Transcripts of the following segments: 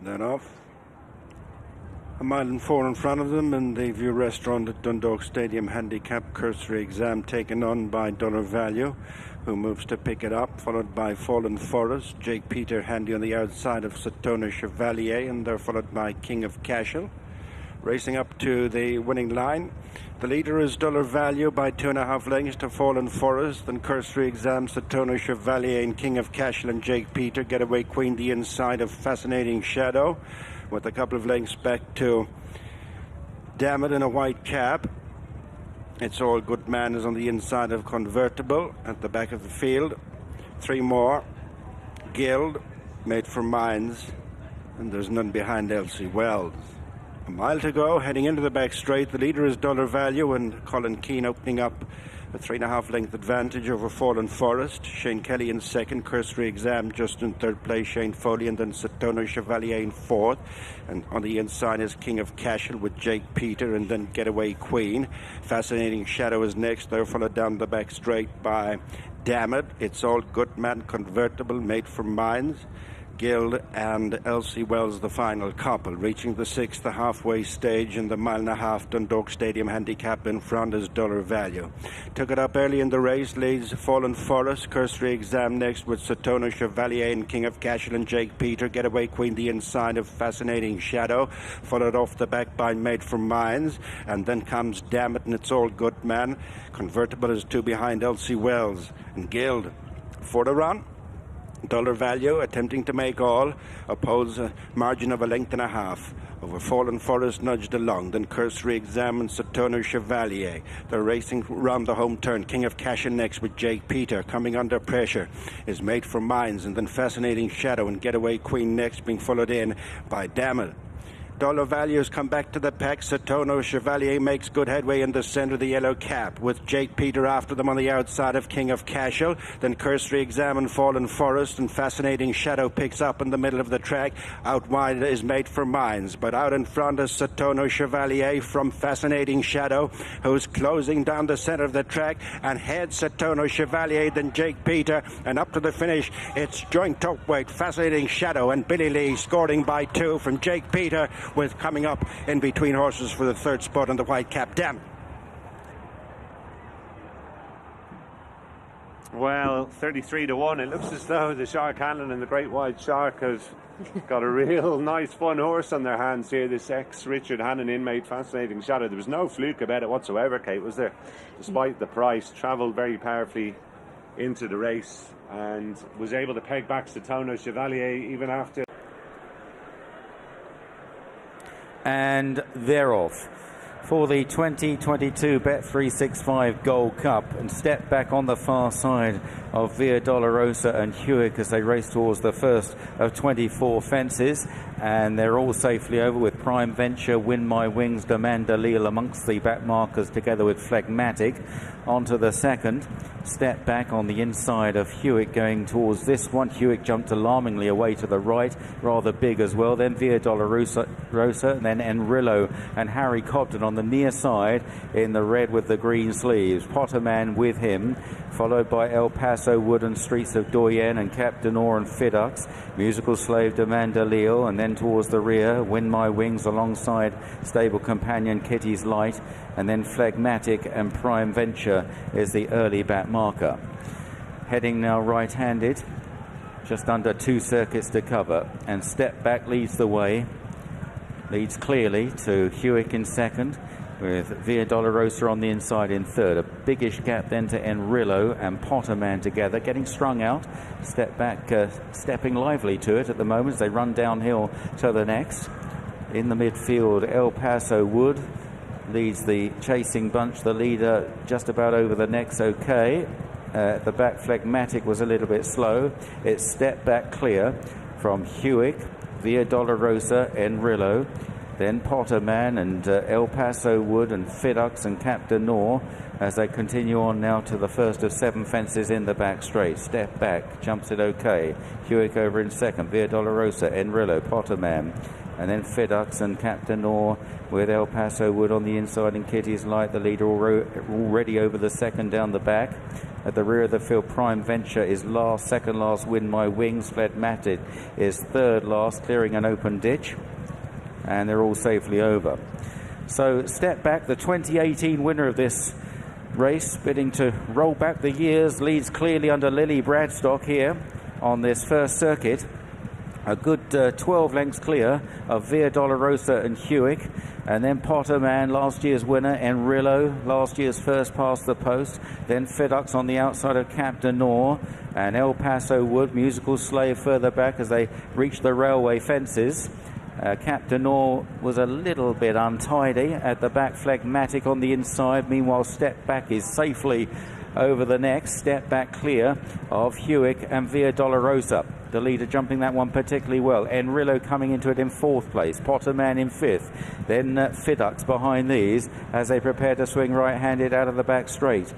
Then off. A mile and 4 in front of them in the View Restaurant at Dundalk Stadium Handicap cursory exam taken on by Dollar Value, who moves to pick it up, followed by Fallen Forest, Jake Peter handy on the outside of Satona Chevalier, and they're followed by King of Cashel. Racing up to the winning line. The leader is Dollar Value by 2.5 lengths to Fallen Forest. Then cursory exam, Satona Chevalier and King of Cashel and Jake Peter. Getaway Queen the inside of Fascinating Shadow, with a couple of lengths back to Damn It in a white cap. It's All Good Man is on the inside of Convertible at the back of the field. 3 more. Guild, Made for Mines, and there's none behind Elsie Wells. A mile to go, heading into the back straight. The leader is Dollar Value, and Colin Keane opening up a 3.5 length advantage over Fallen Forest. Shane Kelly in second, cursory exam just in third place, Shane Foley, and then Satona Chevalier in fourth. And on the inside is King of Cashel with Jake Peter, and then Getaway Queen. Fascinating Shadow is next. They're followed down the back straight by Damn It, It's All Good Man, Convertible, Made for Mines, Guild, and Elsie Wells, the final couple. Reaching the 6th, the halfway stage in the 1.5 mile Dundalk Stadium Handicap. In front is Dollar Value. Took it up early in the race, leads Fallen Forest. Cursory exam next with Satona Chevalier and King of Cashel and Jake Peter. Getaway Queen the inside of Fascinating Shadow, followed off the back by Made for Mines, and then comes Damn It and It's All Good Man. Convertible is 2 behind Elsie Wells, and Guild for the run. Dollar Value attempting to make all, oppose a margin of 1.5 lengths over Fallen Forest, nudged along. Then cursory exam and Satona Chevalier. They're racing round the home turn. King of Cashel next with Jake Peter. Coming under pressure is Made for Mines, and then Fascinating Shadow and Getaway Queen next, being followed in by Damn It. Dollar Values come back to the pack. Satona Chevalier makes good headway in the centre of the yellow cap, with Jake Peter after them on the outside of King of Cashel. Then cursory exam and Fallen Forest, and Fascinating Shadow picks up in the middle of the track. Out wide is Made for Mines, but out in front is Satona Chevalier from Fascinating Shadow, who's closing down the centre of the track, and heads Satona Chevalier, then Jake Peter, and up to the finish it's joint top weight Fascinating Shadow and Billy Lee, scoring by 2 from Jake Peter, with coming up in between horses for the third spot on the white cap. Damn. Well, 33-1. It looks as though the Shark Hanlon and the Great White Shark has got a real nice fun horse on their hands here. This ex-Richard Hannon inmate, Fascinating Shadow. There was no fluke about it whatsoever, Kate, was there? Despite the price, travelled very powerfully into the race and was able to peg back Satona Chevalier even after. And they're off for the 2022 Bet365 Gold Cup, and step back on the far side of Via Dolorosa and Hewick as they race towards the first of 24 fences, and they're all safely over, with Prime Venture, Win My Wings, Demand Dalil amongst the back markers, together with Phlegmatic. Onto the second. Step back on the inside of Hewick going towards this one. Hewick jumped alarmingly away to the right, rather big as well. Then Via Dolorosa, and then Enrillo and Harry Cobden on the near side in the red with the green sleeves. Potterman with him, followed by El Paso Wood and Streets of Doyen and Cap d'Nor and Fidux. Musical Slave Demand Dalil, and then towards the rear, Win My Wings alongside stable companion Kitty's Light, and then Phlegmatic and Prime Venture is the early back marker. Heading now right-handed, just under 2 circuits to cover, and Step Back leads the way, leads clearly to Hewick in second, with Via Dolorosa on the inside in third. A biggish gap then to Enrillo and Potterman together, getting strung out. Step Back stepping lively to it at the moment as they run downhill to the next. In the midfield, El Paso Wood leads the chasing bunch. The leader just about over the next okay. The back Phlegmatic was a little bit slow. It's Step Back clear from Hewick, Via Dolorosa, Enrillo, then Potterman and El Paso Wood and Fidux and Cap d'Nor as they continue on now to the first of 7 fences in the back straight. Step Back jumps it okay. Hewick over in second, Via Dolorosa, Enrillo, Potterman, and then Fiddux and Captain Orr with El Paso Wood on the inside and Kitty's Light, the leader already over the second down the back. At the rear of the field, Prime Venture is last, second last, Win My Wings. Phlegmatic is third last, clearing an open ditch, and they're all safely over. So Step Back, the 2018 winner of this race, bidding to roll back the years, leads clearly under Lily Bradstock here on this first circuit. A good 12 lengths clear of Via Dolorosa and Hewick, and then Potterman, last year's winner, Enrillo, last year's first past the post, then Fiddux on the outside of Captain Orr, and El Paso Wood, Musical Slave further back as they reach the railway fences. Captain Orr was a little bit untidy at the back, Phlegmatic on the inside. Meanwhile, Step Back is safely over the next. Step Back clear of Hewick and Via Dolorosa. The leader jumping that one particularly well. Enrillo coming into it in fourth place. Potterman in fifth. Then Fiddux behind these as they prepare to swing right-handed out of the back straight.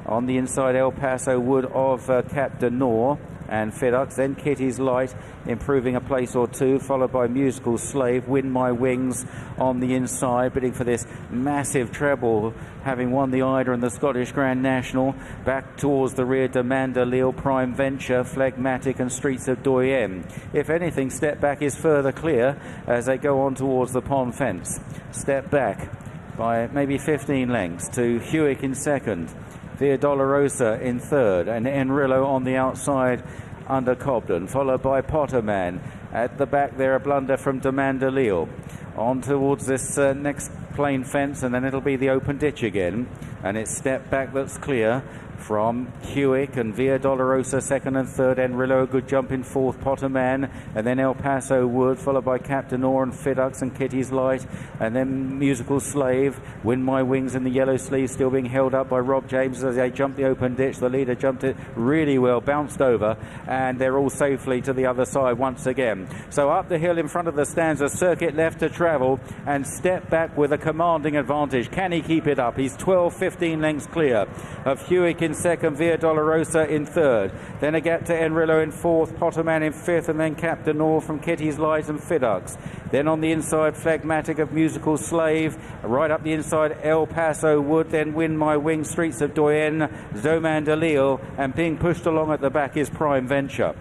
On the inside, El Paso Wood of Captain Orr and Fiddux. Then Kitty's Light improving a place or two, followed by Musical Slave, Win My Wings on the inside, bidding for this massive treble, having won the Ida and the Scottish Grand National. Back towards the rear, Demanda Leal, Prime Venture, Phlegmatic and Streets of Doyen. If anything, Step Back is further clear as they go on towards the pond fence. Step Back by maybe 15 lengths to Hewick in second, Via Dolorosa in third, and Enrillo on the outside under Cobden, followed by Potterman. At the back there, a blunder from Demanda Leal. On towards this next plain fence, and then it'll be the open ditch again. And it's Step Back that's clear from Hewick and Via Dolorosa second and third. Enrillo a good jump in fourth, Potterman, and then El Paso Wood, followed by Captain Orr and Fiddux and Kitty's Light, and then Musical Slave, Win My Wings in the yellow sleeve, still being held up by Rob James as they jump the open ditch. The leader jumped it really well, bounced over, and they're all safely to the other side once again. So up the hill in front of the stands, a circuit left to travel, and Step Back with a commanding advantage. Can he keep it up? He's 12-15 lengths clear of Hewick in second, Via Dolorosa in third. Then a gap to Enrillo in fourth, Potterman in fifth, and then Captain Orr from Kitty's Light and Fiddux. Then on the inside, Phlegmatic of Musical Slave. Right up the inside, El Paso Wood. Then Win My Wings, Streets of Doyen, Demanda Leal, and being pushed along at the back is Prime Venture.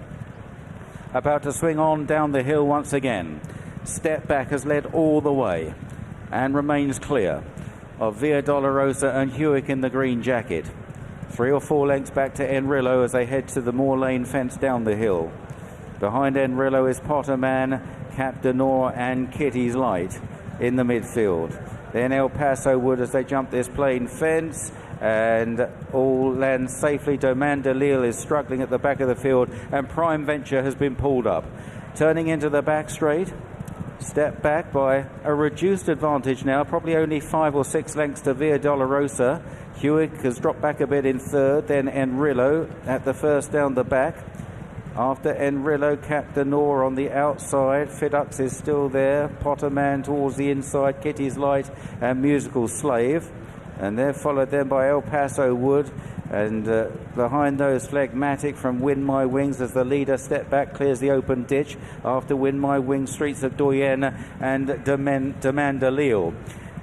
About to swing on down the hill once again. Step Back has led all the way and remains clear of Via Dolorosa and Hewick in the green jacket. 3 or 4 lengths back to Enrillo as they head to the Moor Lane fence down the hill. Behind Enrillo is Potterman, Captain Orr and Kitty's Light in the midfield. Then El Paso Wood as they jump this plain fence, and all land safely. Demanda Leal is struggling at the back of the field, and Prime Venture has been pulled up. Turning into the back straight, Step Back by a reduced advantage now, probably only 5 or 6 lengths to Via Dolorosa. Hewick has dropped back a bit in third, then Enrillo at the first down the back. After Enrillo, Captain Orr on the outside. Fiddux is still there. Potterman towards the inside, Kitty's Light and Musical Slave. And they're followed then by El Paso Wood. And behind those, Phlegmatic from Win My Wings as the leader. Step Back clears the open ditch after Win My Wings, Streets of Doyen and Demanda Leal.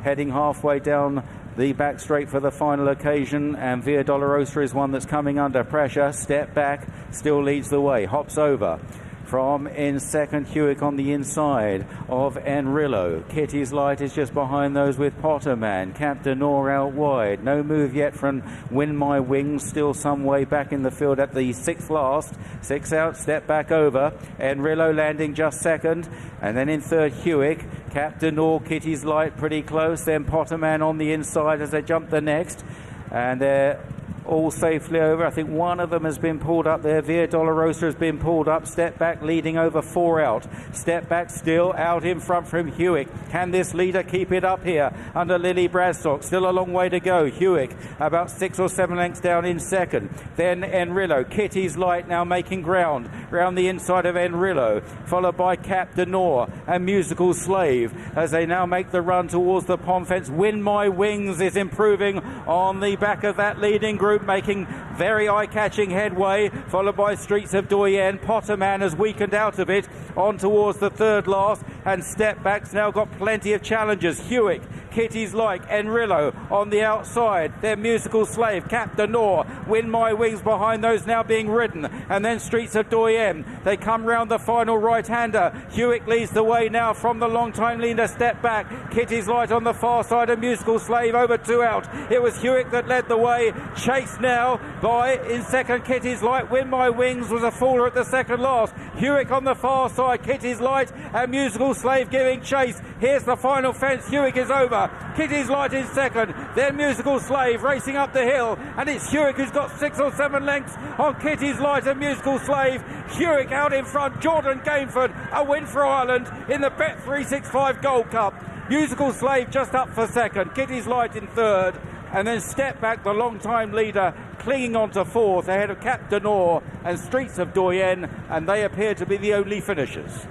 Heading halfway down the back straight for the final occasion, and Via Dolorosa is one that's coming under pressure. Step Back still leads the way, hops over. From in second, Hewick on the inside of Enrillo. Kitty's Light is just behind those with Potterman. Captain Orr out wide. No move yet from Win My Wings. Still some way back in the field at the 6th last. 6 out, Step Back over. Enrillo landing just second. And then in third, Hewick. Captain Orr, Kitty's Light pretty close. Then Potterman on the inside as they jump the next. And they're all safely over. I think one of them has been pulled up there. Via Dolorosa has been pulled up. Step Back leading over 4 out. Step Back still out in front from Hewick. Can this leader keep it up here under Lily Bradstock? Still a long way to go. Hewick about 6 or 7 lengths down in second. Then Enrillo. Kitty's Light now making ground round the inside of Enrillo, followed by Captain Orr and Musical Slave as they now make the run towards the pond fence. Win My Wings is improving on the back of that leading group, making very eye-catching headway, followed by Streets of Doyen. Potterman has weakened out of it on towards the third last, and Step Back's now got plenty of challengers. Hewick, Kitty's Like, Enrillo on the outside. Their Musical Slave, Cap de Nor, Win My Wings behind those now being ridden. And then Streets of Doyen. They come round the final right-hander. Hewick leads the way now from the long-time leader, Step Back. Kitty's Light on the far side of Musical Slave, over 2 out. It was Hewick that led the way, chased now by, in second, Kitty's Light. Win My Wings was a faller at the second last. Hewick on the far side, Kitty's Light and Musical Slave giving chase. Here's the final fence, Hewick is over. Kitty's Light in second, then Musical Slave racing up the hill, and it's Hewick who's got 6 or 7 lengths on Kitty's Light and Musical Slave. Hewick out in front, Jordan Gainford, a win for Ireland in the Bet365 Gold Cup. Musical Slave just up for second, Kitty's Light in third, and then Step Back, the long-time leader, clinging on to fourth ahead of Cap de Nor and Streets of Doyen, and they appear to be the only finishers.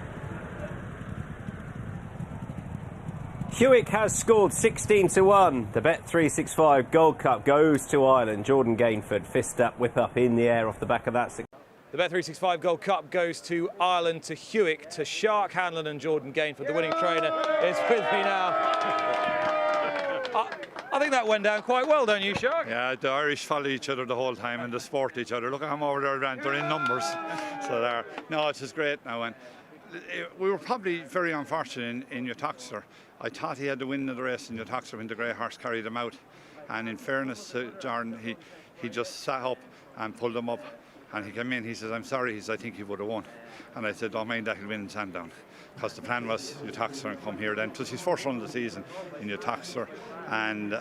Hewick has scored 16-1. The Bet365 Gold Cup goes to Ireland. Jordan Gainford, fist up, whip up in the air off the back of that. The Bet365 Gold Cup goes to Ireland, to Hewick, to Shark, Hanlon and Jordan Gainford. The winning trainer is with me now. I think that went down quite well, don't you, Shark? Yeah, the Irish follow each other the whole time and they sport each other. Look at them over there, they're in numbers. So they're, no, it's just great now. And we were probably very unfortunate in Utaxter. I thought he had the win of the race in Utaxter when the grey horse carried him out. And in fairness to Jordan, he just sat up and pulled him up. And he came in, he says, I'm sorry, he says, I think he would have won. And I said, don't mind that, he'll win in Sandown. Because the plan was Utaxter and come here then. It was his first run of the season in Utaxter. And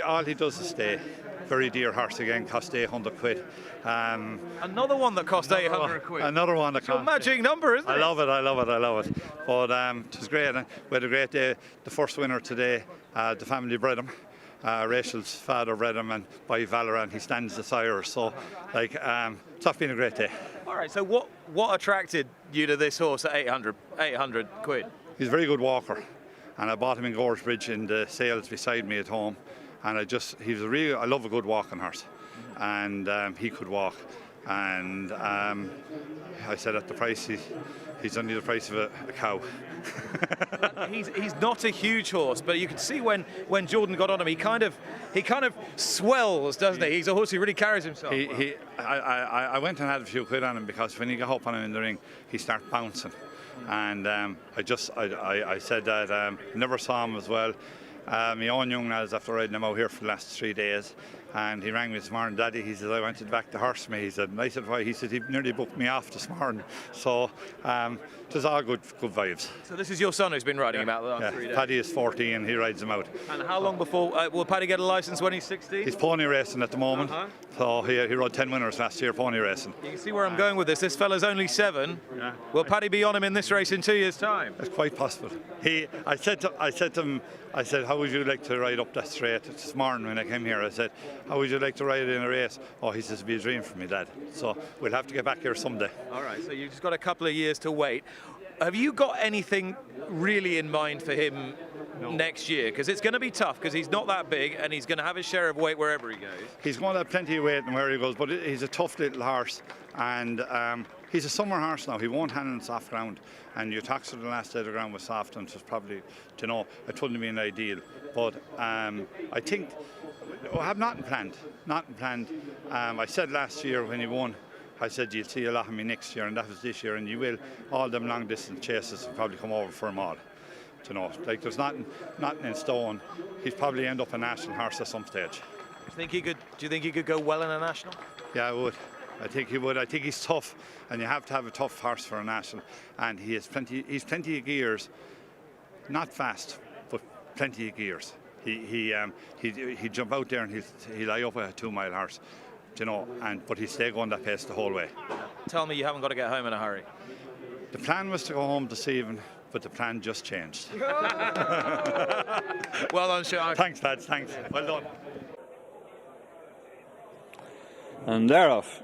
all he does is stay. Very dear horse again, cost 800 quid. Another one that cost 800 quid. Another one that cost. It's a magic number, isn't it? I love it. But it was great. We had a great day. The first winner today, the family bred him. Rachel's father bred him, and by Valorant he stands the sire. So, it's been a great day. All right. So, what attracted you to this horse at 800 quid? He's a very good walker, and I bought him in Goresbridge in the sales beside me at home. And I love a good walking horse, and he could walk. And I said at the price, he's only the price of a cow. He's not a huge horse, but you can see when Jordan got on him, he kind of swells, doesn't he? He's a horse who really carries himself. I went and had a few quid on him because when you got up on him in the ring, he started bouncing. And I said that never saw him as well. My own young lads, after riding him out here for the last 3 days, and he rang me this morning, Daddy, he said, I wanted back to horse me. He said, and I said, why? He said, he nearly booked me off this morning. So it was all good vibes. So this is your son who's been riding him out the last 3 days? Paddy is 14 and he rides him out. And how long before, will Paddy get a licence when he's 16? He's pony racing at the moment. So he rode 10 winners last year, pony racing. You can see where I'm going with this. This fella's only 7. Yeah. Will Paddy be on him in this race in 2 years' time? It's quite possible. I said to him, how would you like to ride up that straight? This morning when I came here, I said, how would you like to ride in a race? Oh, he says, it'd be a dream for me, Dad. So we'll have to get back here someday. All right, so you've just got a couple of years to wait. Have you got anything really in mind for him next year? Because it's going to be tough, because he's not that big and he's going to have his share of weight wherever he goes. He's going to have plenty of weight and where he goes, but he's a tough little horse. And he's a summer horse now. He won't handle in soft ground. And Utaxter the last day of the ground was soft, and it was probably, it wouldn't be an ideal. But I think I have nothing planned. I said last year when he won, I said you'll see a lot of me next year, and that was this year, and you will. All them long distance chases will probably come over for him all. There's nothing in stone. He'd probably end up a national horse at some stage. Do you think he could go well in a national? Yeah, I would. I think he would. I think he's tough, and you have to have a tough horse for a national. And he's plenty of gears, not fast, but plenty of gears. He'd jump out there and he'll lie up a 2 mile horse, but he'd stay going that pace the whole way. Tell me you haven't got to get home in a hurry. The plan was to go home this evening, but the plan just changed. Well done, Sean. Thanks, lads. Thanks. Well done. And they're off.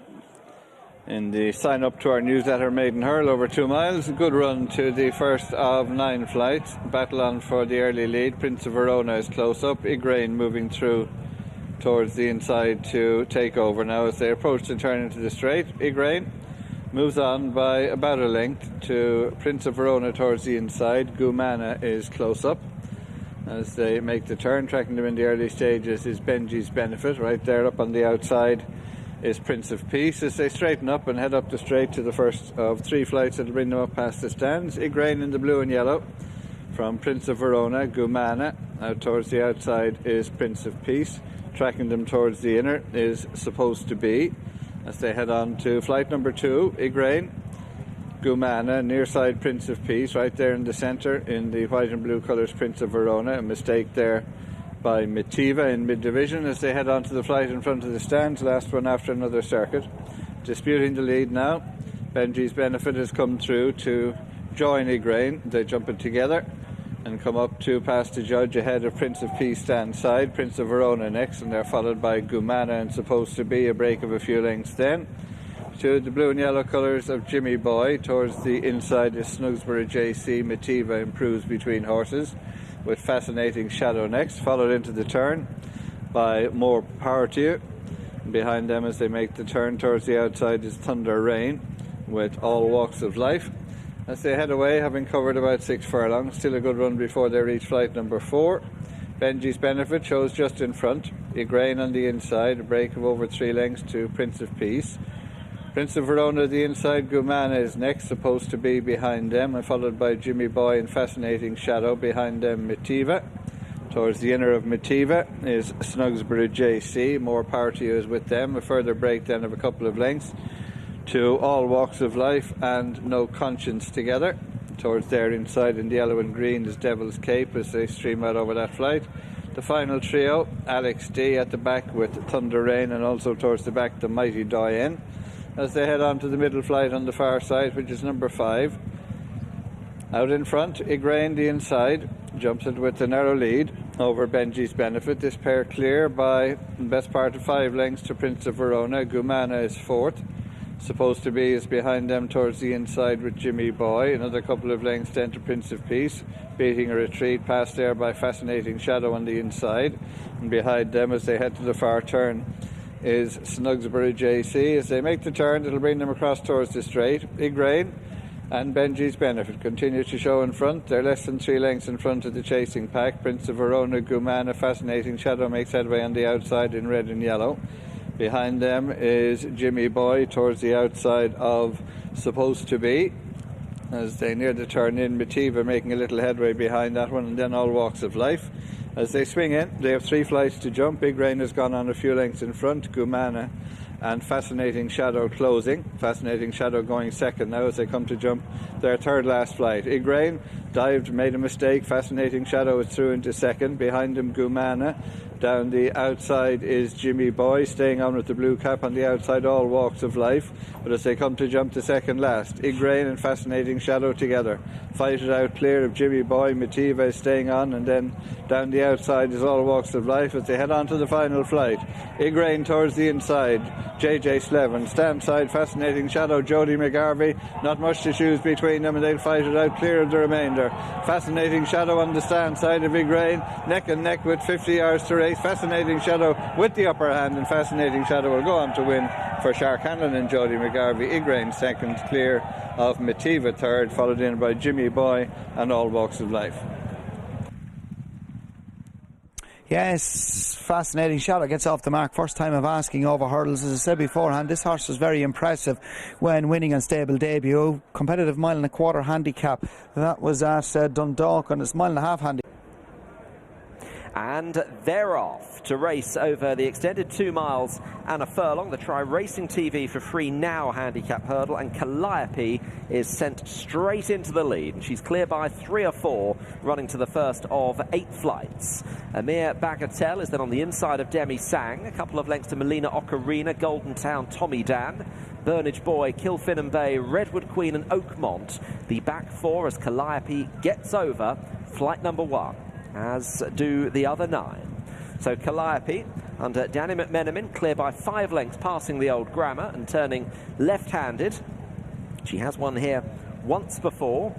In the sign up to our newsletter, Maiden Hurl over 2 miles. A good run to the first of 9 flights. Battle on for the early lead. Prince of Verona is close up. Igraine moving through towards the inside to take over now as they approach the turn into the straight. Igraine moves on by about a length to Prince of Verona towards the inside. Gumana is close up as they make the turn. Tracking them in the early stages is Benji's Benefit. Right there up on the outside is Prince of Peace as they straighten up and head up the straight to the first of 3 flights that will bring them up past the stands. Igraine in the blue and yellow from Prince of Verona. Gumana out towards the outside is Prince of Peace. Tracking them towards the inner is Supposed to Be as they head on to flight number 2. Igraine, Gumana, near side Prince of Peace, right there in the centre in the white and blue colours Prince of Verona. A mistake there by Mitiva in mid-division as they head on to the flight in front of the stands. Last one after another circuit. Disputing the lead now, Benji's Benefit has come through to join Igraine. They jump it together and come up to past the judge ahead of Prince of Peace stand side. Prince of Verona next, and they're followed by Gumana and Supposed to Be. A break of a few lengths then to the blue and yellow colours of Jimmy Boy. Towards the inside is Snugsbury JC. Mitiva improves between horses with Fascinating Shadow next, followed into the turn by More Power to You. Behind them as they make the turn towards the outside is Thunder Rain with All Walks of Life as they head away, having covered about 6 furlongs. Still a good run before they reach flight number 4. Benji's Benefit shows just in front. Igraine on the inside, a break of over 3 lengths to Prince of Peace. Prince of Verona the inside. Gumana is next, Supposed to Be behind them, and followed by Jimmy Boy and Fascinating Shadow. Behind them Mitiva. Towards the inner of Mitiva is Snugsbury JC. More Power to You is with them. A further break then of a couple of lengths to All Walks of Life and No Conscience together. Towards there inside in the yellow and green is Devil's Cape as they stream out over that flight. The final trio, Alex D at the back with Thunder Rain, and also towards the back the Mighty Diane as they head on to the middle flight on the far side, which is number 5. Out in front, Igraine the inside jumps it with a narrow lead over Benji's Benefit. This pair clear by the best part of 5 lengths to Prince of Verona. Gumana is 4th. Supposed to Be is behind them towards the inside with Jimmy Boy. Another couple of lengths then to Prince of Peace, beating a retreat past there by Fascinating Shadow on the inside. And behind them as they head to the far turn is Snugsbury JC. As they make the turn, it'll bring them across towards the straight. Igraine and Benji's Benefit continue to show in front. They're less than 3 lengths in front of the chasing pack. Prince of Verona, Gumana, Fascinating Shadow makes headway on the outside in red and yellow. Behind them is Jimmy Boy towards the outside of Supposed to Be as they near the turn in. Mitiva making a little headway behind that one, and then All Walks of Life. As they swing in, they have 3 flights to jump. Igraine has gone on a few lengths in front. Gumana and Fascinating Shadow closing. Fascinating Shadow going second now as they come to jump their 3rd last flight. Igraine dived, made a mistake. Fascinating Shadow is through into second. Behind him Gumana. Down the outside is Jimmy Boy, staying on with the blue cap on the outside. All Walks of Life. But as they come to jump to second last, Igraine and Fascinating Shadow together fight it out clear of Jimmy Boy. Mitiva is staying on, and then down the outside is All Walks of Life as they head on to the final flight. Igraine towards the inside, JJ Slevin. Stand side, Fascinating Shadow, Jody McGarvey. Not much to choose between them, and they'll fight it out clear of the remainder. Fascinating Shadow on the stand side of Igraine, neck and neck with 50 yards to race. Fascinating Shadow with the upper hand, and Fascinating Shadow will go on to win for Shark Hanlon and Jody McGarvey. Igraine second, clear of Mitiva third, followed in by Jimmy Boy and All Walks of Life. Yes, Fascinating Shadow gets off the mark. First time of asking over hurdles. As I said beforehand, this horse was very impressive when winning on stable debut. Competitive 1.25 mile handicap. That was at Dundalk on his 1.5 mile handicap. And they're off to race over the extended 2 miles and a furlong. The Try Racing TV for Free Now handicap hurdle, and Calliope is sent straight into the lead, and she's clear by 3 or 4, running to the first of 8 flights. Amir Bagatelle is then on the inside of Demi Sang, a couple of lengths to Melina Ocarina, Golden Town, Tommy Dan, Burnage Boy, Kilfinnan Bay, Redwood Queen and Oakmont. The back 4 as Calliope gets over flight number 1. As do the other 9. So Calliope under Danny McMenamin, clear by 5 lengths, passing the old grammar and turning left-handed. She has won here once before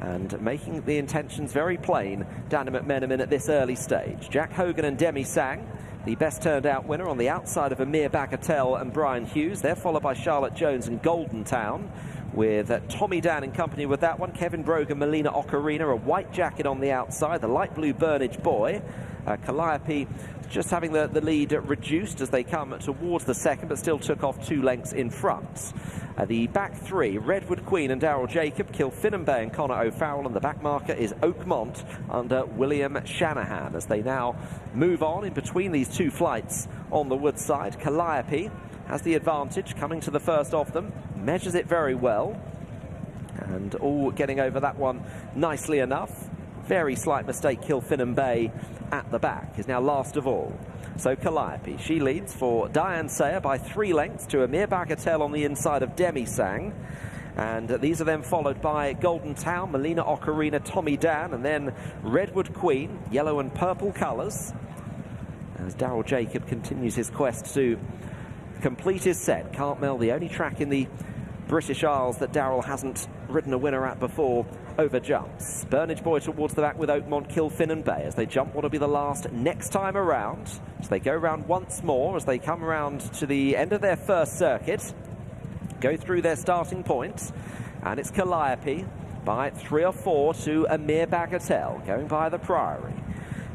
and making the intentions very plain, Danny McMenamin at this early stage. Jack Hogan and Demi Sang the best turned out winner on the outside of Amir Bagatelle and Brian Hughes. They're followed by Charlotte Jones and Golden Town, with Tommy Dan in company with that one. Kevin Brogan, Melina Ocarina, a white jacket on the outside, the light blue Burnage Boy. Calliope just having the lead reduced as they come towards the second, but still took off 2 lengths in front. The back three, Redwood Queen and Daryl Jacob, Kilfinnan Bay and Conor O'Farrell, and the back marker is Oakmont under William Shanahan as they now move on in between these 2 flights on the woodside. Calliope has the advantage coming to the first of them, measures it very well, and all getting over that one nicely enough. Very slight mistake, Kilfinnan Bay at the back is now last of all. So Calliope, she leads for Diane Sayer by 3 lengths to Amir Bagatelle on the inside of Demi Sang. And these are then followed by Golden Town, Melina Ocarina, Tommy Dan, and then Redwood Queen, yellow and purple colours, as Daryl Jacob continues his quest to complete his set. Cartmel, the only track in the British Isles that Daryl hasn't ridden a winner at before, over jumps. Burnage Boy towards the back with Oakmont, Kilfinnan Bay as they jump what will be the last next time around. So they go round once more as they come around to the end of their first circuit, go through their starting point, and it's Calliope by 3 or 4 to Amir Bagatelle going by the Priory.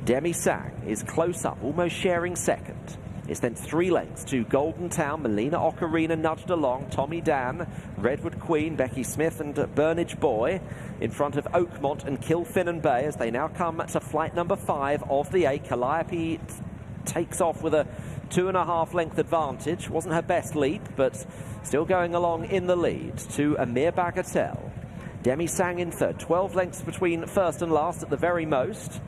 Demi Sang is close up, almost sharing second. It's then 3 lengths to Golden Town, Melina Ocarina nudged along, Tommy Dan, Redwood Queen, Becky Smith and Burnage Boy in front of Oakmont and Kilfinnan Bay as they now come to flight number 5 of the 8. Calliope takes off with a 2.5 length advantage. Wasn't her best leap, but still going along in the lead to Amir Bagatelle. Demi Sang in third, 12 lengths between first and last at the very most.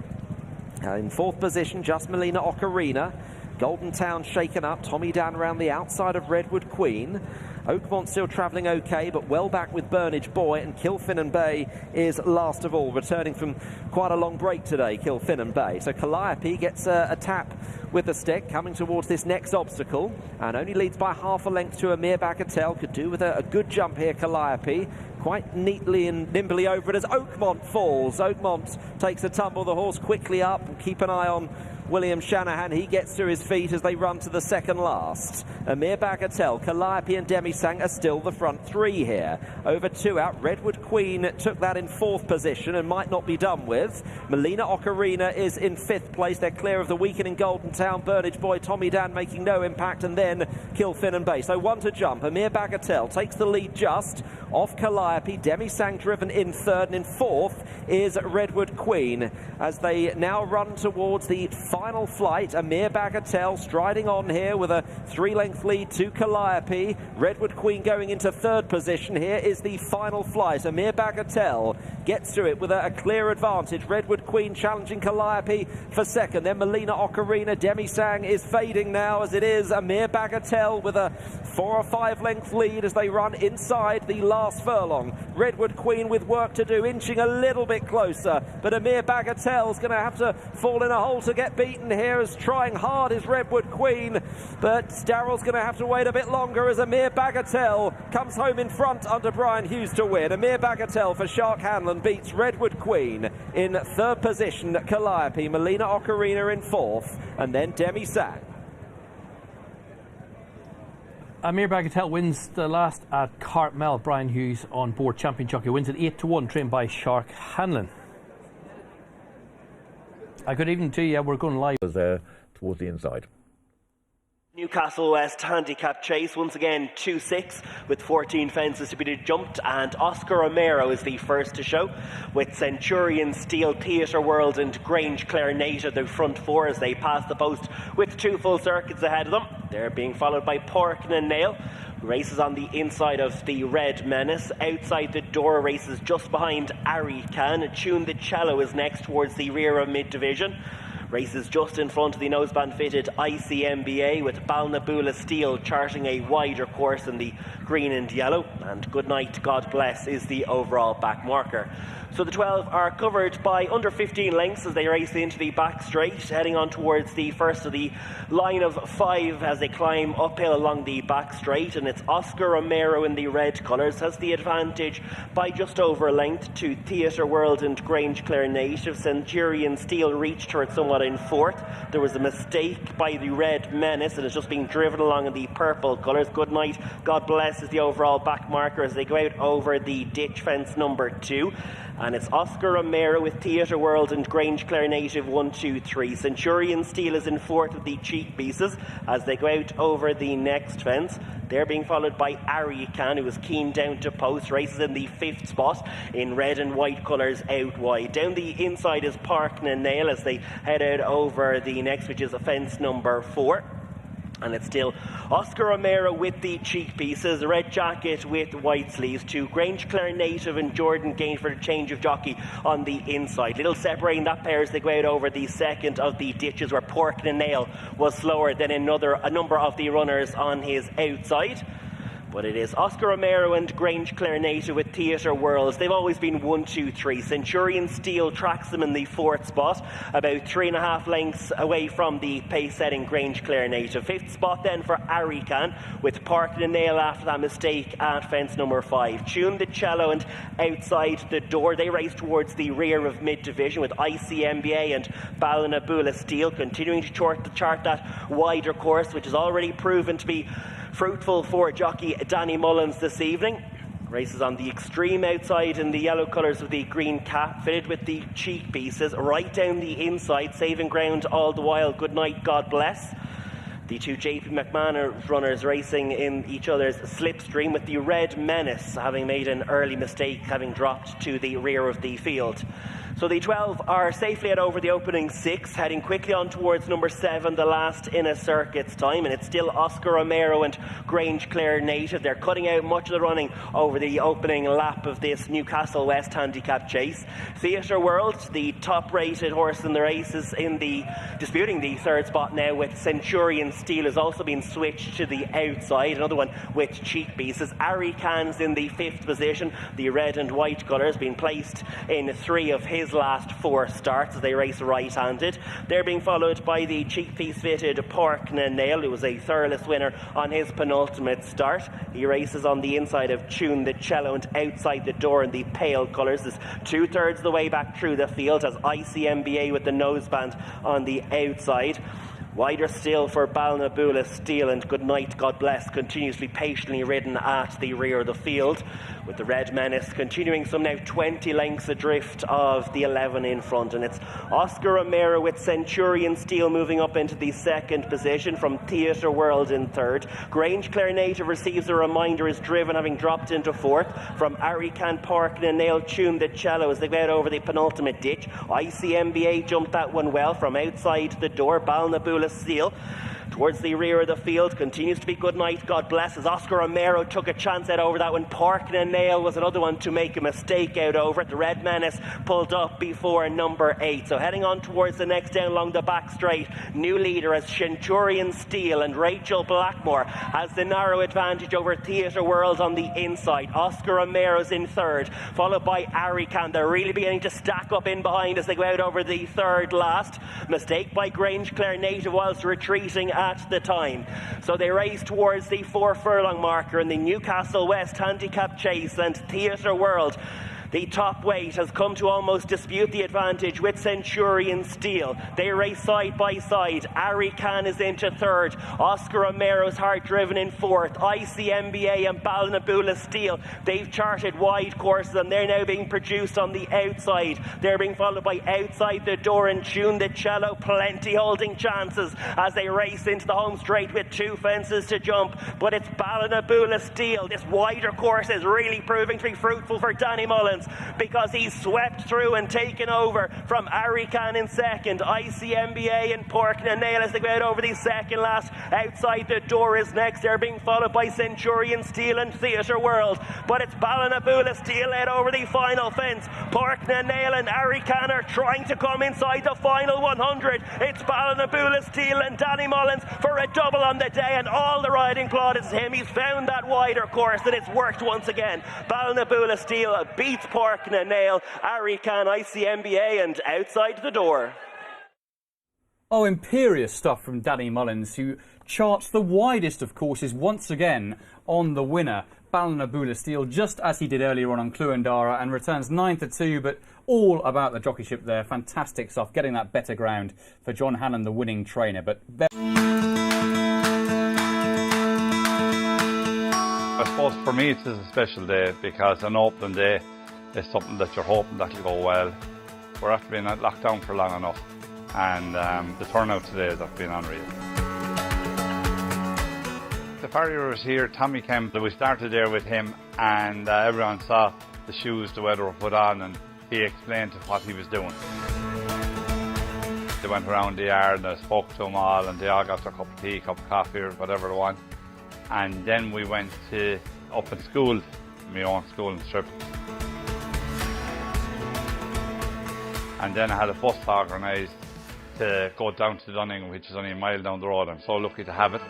In fourth position, just Melina Ocarina. Golden Town shaken up, Tommy Dan around the outside of Redwood Queen. Oakmont still travelling okay, but well back with Burnage Boy, and Kilfinnan Bay is last of all, returning from quite a long break today, Kilfinnan Bay. So Calliope gets a tap with the stick, coming towards this next obstacle, and only leads by 1/2 length to Amir Bagatelle. Could do with a good jump here, Calliope. Quite neatly and nimbly over it as Oakmont falls. Oakmont takes a tumble, the horse quickly up. Keep an eye on William Shanahan, he gets to his feet as they run to the second last. Amir Bagatelle, Calliope and Demi Sang are still the front 3 here. Over 2 out, Redwood Queen took that in 4th position and might not be done with. Melina Ocarina is in 5th place. They're clear of the weakening Golden Town. Burnage Boy, Tommy Dan making no impact, and then Kilfinnan Bay. So 1 to jump. Amir Bagatelle takes the lead just off Calliope. Demi Sang driven in 3rd, and in 4th is Redwood Queen as they now run towards the final flight. Amir Bagatelle striding on here with a 3-length lead to Calliope. Redwood Queen going into 3rd position. Here is the final flight. Amir Bagatelle gets to it with a clear advantage. Redwood Queen challenging Calliope for 2nd. Then Melina Ocarina. Demi Sang is fading now as it is Amir Bagatelle with a 4 or 5 length lead as they run inside the last furlong. Redwood Queen with work to do, inching a little bit closer, but Amir Bagatelle's going to have to fall in a hole to get beaten here, as trying hard is Redwood Queen, but Daryl's going to have to wait a bit longer as Amir Bagatelle comes home in front under Brian Hughes to win. Amir Bagatelle for Shark Hanlon beats Redwood Queen in 3rd position. Calliope, Melina Ocarina in 4th, and then Demi Sang. Amir Bagatelle wins the last at Cartmel. Brian Hughes on board, champion jockey, wins it 8-1, trained by Shark Hanlon. Good evening to you. We're going live towards the inside. Newcastle West Handicap Chase, once again 2-6 with 14 fences to be jumped, and Oscar Romero is the first to show, with Centurion, Steel, Theatre World and Grange Clare Native the front 4 as they pass the post with 2 full circuits ahead of them. They're being followed by Porkin and Nail, who races on the inside of the Red Menace. Outside the door races just behind Ari Khan. Tune the Cello is next towards the rear of mid-division. Races just in front of the noseband-fitted ICMBA, with Balinaboola Steel charting a wider course in the green and yellow, and Goodnight God Bless is the overall back marker. So the 12 are covered by under 15 lengths as they race into the back straight, heading on towards the first of the line of 5 as they climb uphill along the back straight. And it's Oscar Romero in the red colours has the advantage by just over a length to Theatre World and Grange Clare Native. Centurion Steel reached her somewhat in 4th. There was a mistake by the Red Menace and it's just being driven along in the purple colours. Good Night, God Bless is the overall back marker as they go out over the ditch fence number 2. And it's Oscar Romero with Theatre World and Grange Clare Native 1, 2, 3. Centurion Steel is in 4th with the cheek pieces as they go out over the next fence. They're being followed by Arikan, who is keen down to post, races in the 5th spot in red and white colours out wide. Down the inside is Park na Nail as they head out over the next, which is fence number 4. And it's still Oscar Romero with the cheek pieces, a red jacket with white sleeves, to Grange Clare Native and Jordan Gain for a change of jockey on the inside. Little separating that pair as they go out over the second of the ditches where Pork na Nail was slower than a number of the runners on his outside. But it is Oscar Romero and Grange Clare Native with Theatre Worlds. They've always been 1, 2, 3. Centurion Steel tracks them in the 4th spot, about 3.5 lengths away from the pace-setting Grange Clare Native. 5th spot then for Arikan with Park na Nail after that mistake at fence number 5. Tune the Cello and Outside the Door. They race towards the rear of mid-division with ICMBA and Balinaboola Steel continuing to chart that wider course, which has already proven to be fruitful for jockey Danny Mullins this evening. Races on the extreme outside in the yellow colours with the green cap, fitted with the cheek pieces, right down the inside, saving ground all the while. Good Night, God Bless. The 2 JP McMahon runners racing in each other's slipstream, with the Red Menace having made an early mistake, having dropped to the rear of the field. So the 12 are safely at over the opening 6, heading quickly on towards number 7, the last in a circuit's time, and it's still Oscar Romero and Grange Clare Native. They're cutting out much of the running over the opening lap of this Newcastle West handicap chase. Theatre World, the top-rated horse in the race, is disputing the 3rd spot now with Centurion Steel, has also been switched to the outside, another one with cheek pieces. Arikan's in the 5th position, the red and white colours being placed in 3 of his last 4 starts as they race right-handed. They're being followed by the cheek piece fitted Pork na Nail, who was a Thurles winner on his penultimate start. He races on the inside of Tune the Cello and Outside the Door in the pale colours. Is 2/3 of the way back through the field as ICMBA with the noseband on the outside. Wider still for Balinaboola Steel, and Good Night, God Bless continues to be patiently ridden at the rear of the field, with the Red Menace continuing some now 20 lengths adrift of the 11 in front. And it's Oscar Romero with Centurion Steel moving up into the 2nd position from Theatre World in 3rd. Grange Clare Native receives a reminder, is driven, having dropped into 4th from Arikan Park na Nail. Tune the Cello as they go out over the penultimate ditch. ICMBA jumped that one well from Outside the Door. Balinaboola Steel towards the rear of the field continues to be Good Night, God Bless, as Oscar Romero took a chance out over that one. Park na Nail was another one to make a mistake out over it. The Red Menace pulled up before number 8. So heading on towards the next down along the back straight, new leader as Centurion Steel, and Rachel Blackmore has the narrow advantage over Theatre World on the inside. Oscar Romero's in 3rd, followed by Arikan. They're really beginning to stack up in behind as they go out over the 3rd last. Mistake by Grange Clare Native whilst retreating at the time. So they race towards the 4 furlong marker in the Newcastle West handicap chase, and Theatre World, the top weight, has come to almost dispute the advantage with Centurion Steel. They race side by side. Arikan is into 3rd. Oscar Romero's hard driven in 4th. ICMBA and Balinaboola Steel, they've charted wide courses and they're now being produced on the outside. They're being followed by Outside the Door and Tune the Cello, plenty holding chances as they race into the home straight with 2 fences to jump. But it's Balinaboola Steel. This wider course is really proving to be fruitful for Danny Mullins, because he's swept through and taken over from Arikan in 2nd. ICMBA and Pork na Nail as they go out over the 2nd last. Outside the Door is next. They're being followed by Centurion Steel and Theatre World. But it's Balinaboola Steel out over the final fence. Pork na Nail and Arikan are trying to come inside the final 100. It's Balinaboola Steel and Danny Mullins for a double on the day, and all the riding plaudits him. He's found that wider course and it's worked once again. Balinaboola Steel beats Pork na Nail, Arican ICMBA and outside the door. Oh, imperious stuff from Danny Mullins, who charts the widest of courses once again on the winner, Balinaboola Steel, just as he did earlier on Cluandara, and returns 9-2, but all about the jockeyship there. Fantastic stuff, getting that better ground for John Hanlon, the winning trainer. But I suppose for me it's a special day because an opening day is something that you're hoping that will go well. We're after being locked down for long enough, and the turnout today has been unreal. The farrier was here, Tommy came, we started there with him, and everyone saw the shoes the weather were put on, and he explained what he was doing. They went around the yard and I spoke to them all, and they all got their cup of tea, cup of coffee or whatever they want. And then we went to up at school, my own school in Strip. And then I had a bus organised to go down to Dunning, which is only a mile down the road. I'm so lucky to have it.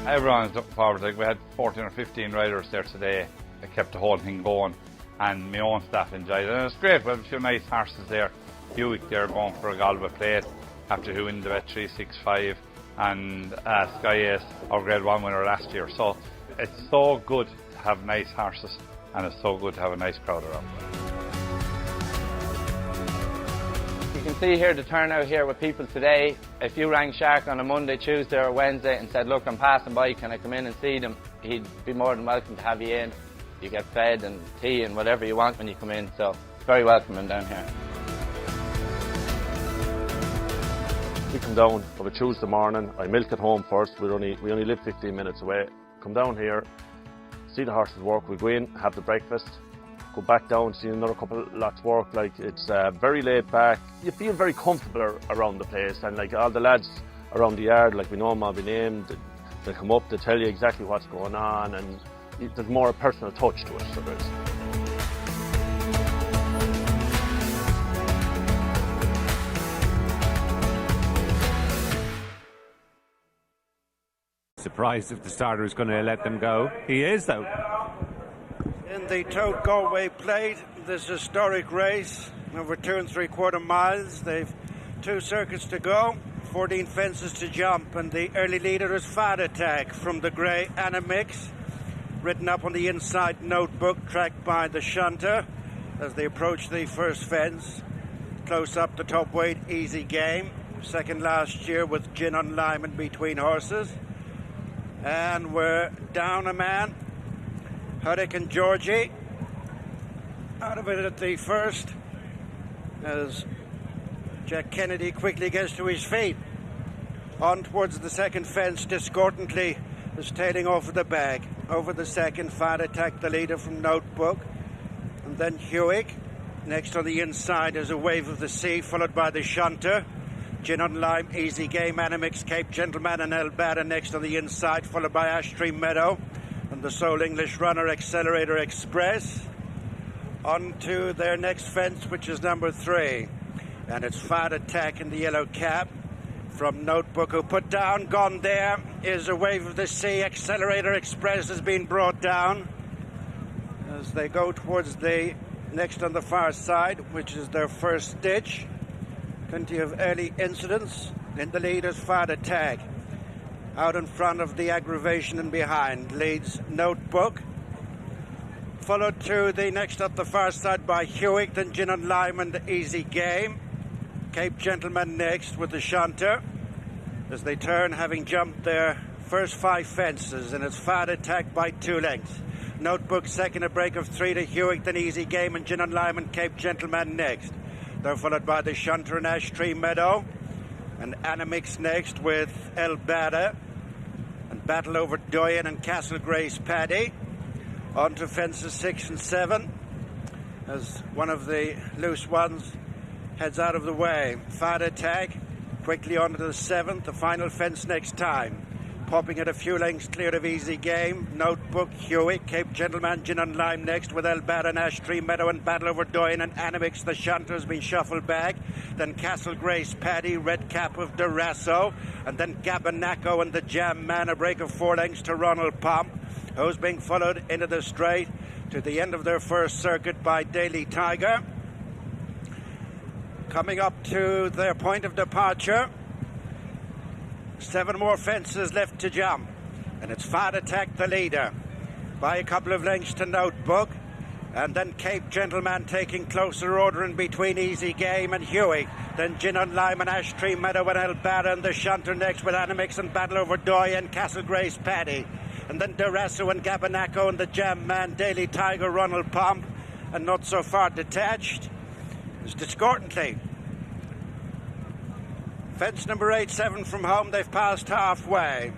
Everyone's looking forward to it. We had 14 or 15 riders there today that kept the whole thing going, and my own staff enjoyed it. And it was great. We had a few nice horses there. Hewick there going for a Galway plate after who won the bet 365, and Sky Ace, our Grade 1 winner last year. So it's so good to have nice horses, and it's so good to have a nice crowd around. You can see here the turnout here with people today. If you rang Shark on a Monday, Tuesday or Wednesday and said, look, I'm passing by, can I come in and see them? He'd be more than welcome to have you in. You get fed and tea and whatever you want when you come in, so it's very welcoming down here. We come down on a Tuesday morning, I milk at home first, we only live 15 minutes away. Come down here, see the horses work, we go in, have the breakfast, go back down, see another couple of lots work. Like, it's very laid back. You feel very comfortable around the place, and like all the lads around the yard, like we know them all by name, they come up, they tell you exactly what's going on, and there's more a personal touch to it. So there's. Surprised if the starter is going to let them go. He is, though. In the Tote Galway Plate, this historic race over 2 3/4 miles. They've 2 circuits to go, 14 fences to jump, and the early leader is Fad Attack from the grey Animix, written up on the inside notebook, tracked by the shunter as they approach the first fence. Close up the top weight, Easy Game, second last year with Gin on Lime in between horses. And we're down a man, Hurricane Georgie, out of it at the first, as Jack Kennedy quickly gets to his feet. On towards the second fence, discordantly is tailing off of the bag. Over the second, Fad Attack, the leader from Notebook. And then Hewick. Next on the inside is A Wave of the Sea, followed by the shunter. Gin on Lime, Easy Game, Animix, Cape Gentleman and El Bada next on the inside, followed by Ashtree Meadow and the sole English runner Accelerator Express. On to their next fence, which is number 3. And it's Fad Attack in the yellow cap from Notebook, who put down. Gone there is A Wave of the Sea. Accelerator Express has been brought down as they go towards the next on the far side, which is their first stitch. Plenty of early incidents. In the lead is Fad Attack. Out in front of the Aggravation and behind leads Notebook. Followed to the next up the far side by Hewick, then Gin on Lime and Easy Game. Cape Gentleman next with the shunter as they turn, having jumped their first 5 fences, and it's Fad Attack by 2 lengths. Notebook second, a break of 3 to Hewick, then Easy Game and Gin on Lime and Cape Gentleman next. They're followed by the shunter and Ashtree Meadow, and Animix next with El Bada, and Battle Over Doyen and Castle Grace Paddy. On to fences 6 and 7 as one of the loose ones heads out of the way. Fad Attack quickly onto the 7th, the final fence next time. popping at a few lengths clear of Easy Game, Notebook, Hewick, Cape Gentleman, Gin and Lime next with Elbad and Ash Tree Meadow and Battle Over Doyen and Animix. The Shunter has been shuffled back. Then Castle Grace, Paddy, Red Cap of Durasso, and then Gabanaco and the Jam Man, a break of 4 lengths to Ronald Pomp, who's being followed into the straight to the end of their first circuit by Daily Tiger. Coming up to their point of departure, 7 more fences left to jump, and it's Fad Attack the leader by a couple of lengths to Notebook, and then Cape Gentleman taking closer order in between Easy Game and Hewick, then Gin and Lime and Ash Tree Meadow and Elbada and the Shunter next with Animix and Battle Over Doy and Castle Grace Paddy, and then Durasso and Gabanaco and the Jam Man, Daily Tiger, Ronald Pomp, and not so far detached is Discordantly. Fence number 8-7 from home, they've passed halfway.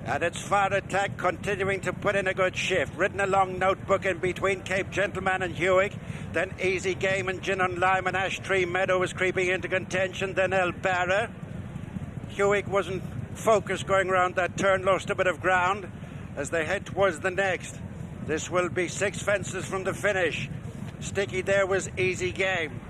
And it's Fad Attack continuing to put in a good shift. Ridden along Notebook in between Cape Gentleman and Hewick. Then Easy Game and Gin and Lime and Ash Tree Meadow is creeping into contention. Then Elbara. Hewick wasn't focused going around that turn, lost a bit of ground as they head towards the next. This will be 6 fences from the finish. Sticky there was Easy Game.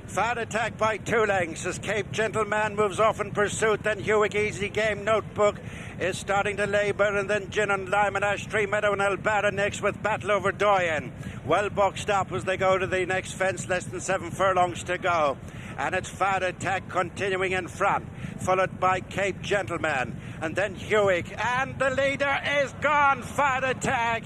Fad Attack by 2 lengths as Cape Gentleman moves off in pursuit. Then Hewick, Easy Game, Notebook is starting to labour, and then Gin and Lime and Ash Tree Meadow and Elbada next with Battle Over Doyen. Well boxed up as they go to the next fence, less than 7 furlongs to go. And it's Fad Attack continuing in front, followed by Cape Gentleman, and then Hewick, and the leader is gone. Fad Attack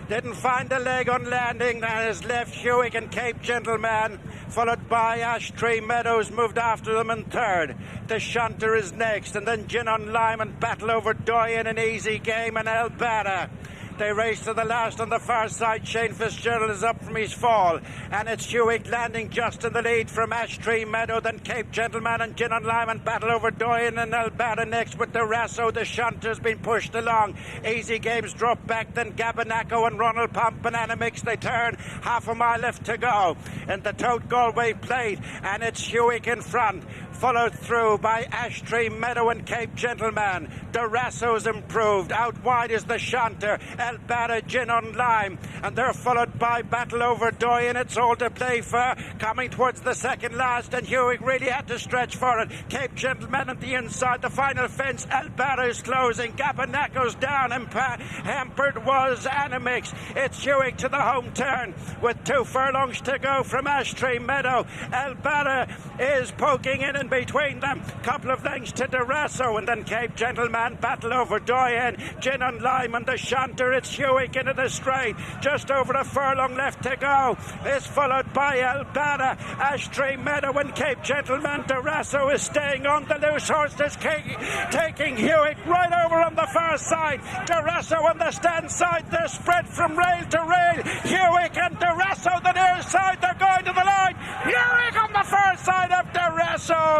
didn't find a leg on landing. That has left Hewick and Cape Gentleman, followed by Ash Tree Meadows, moved after them in third. The Shunter is next, and then Gin on Lime and Battle Over Doyen and Easy Game and Elbada. They race to the last on the far side. Shane Fitzgerald is up from his fall, and it's Hewick landing just in the lead from Ash Tree Meadow, then Cape Gentleman and Gin and Lime and Battle Over Doyen and Elbada next with Durasso. The Shunter's been pushed along. Easy Games drop back, then Gabanaco and Ronald Pomp and Animix. They turn, half a mile left to go in the Tote Galway plate, and it's Hewick in front, followed through by Ash Tree Meadow and Cape Gentleman. Durasso's improved. Out wide is the Shunter, Elbada, Gin on Lime, and they're followed by Battle Over Doyen. It's all to play for. Coming towards the second last, and Hewick really had to stretch for it. Cape Gentleman at the inside, the final fence. Elbada is closing. Gabanaco's down, and hampered was Animix. It's Hewick to the home turn with 2 furlongs to go from Ash Tree Meadow. Elbada is poking in between them. Couple of lengths to Durasso, and then Cape Gentleman, Battle Over Doyen, Gin and Lime and the Shunter. It's Hewick into the straight, just over a furlong left to go. It's followed by Elbada, Ash Tree Meadow and Cape Gentleman. Durasso is staying on. The loose horse is taking Hewick right over on the far side. Durasso on the stand side. They're spread from rail to rail. Hewick and Durasso the near side. They're going to the line. Hewick on the far side of Durasso.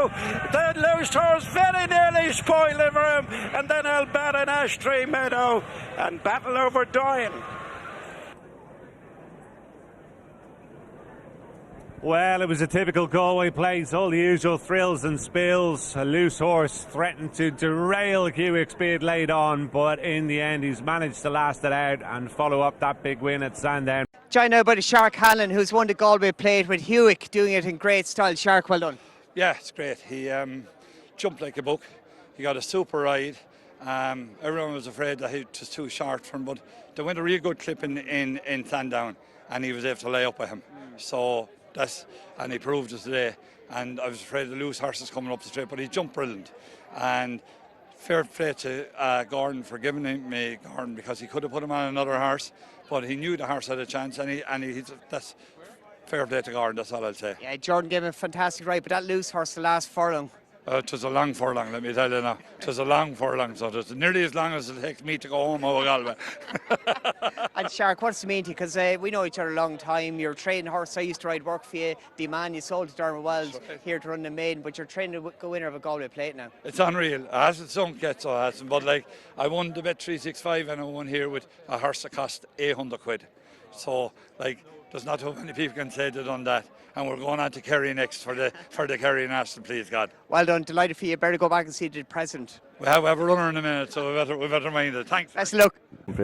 The loose horse very nearly spoiled it for him, and then Elbada and Ash Tree Meadow and Battle Over Doyen. Well, it was a typical Galway place, all the usual thrills and spills. A loose horse threatened to derail Hewick's speed late on, but in the end he's managed to last it out and follow up that big win at Sandown. Joined now by the Shark Hanlon, who's won the Galway plate with Hewick, doing it in great style. Shark, well done. Yeah, it's great. He jumped like a buck. He got a super ride. Everyone was afraid that he was too short for him, but they went a real good clip in Sandown, and he was able to lay up with him. So and he proved it today. And I was afraid the loose horses coming up the straight, but he jumped brilliant. And fair play to Gordon for giving me Gordon, because he could have put him on another horse, but he knew the horse had a chance, and that's fair play to Gordon, that's all I'll say. Yeah, Jordan gave him a fantastic ride, but that loose horse the last furlong. It was a long furlong, let me tell you now. It was a long furlong, so it was nearly as long as it takes me to go home over Galway. And Shark, what's it mean to you? Because we know each other a long time. You're a training horse. I used to ride work for you. The man you sold to Dermot Wells here to run the maiden, but you're training to go winner of a Galway plate now. It's unreal. It hasn't sunk yet, so it hasn't. But like, I won the Bet 365 and I won here with a horse that cost 800 quid. So like, There's not too many people can say they've done that. And we're going on to Kerry next for the Kerry National, please God. Well done, delighted for you. Better go back and see the present. We have a runner in a minute, so we better mind it. Thanks. Best of luck.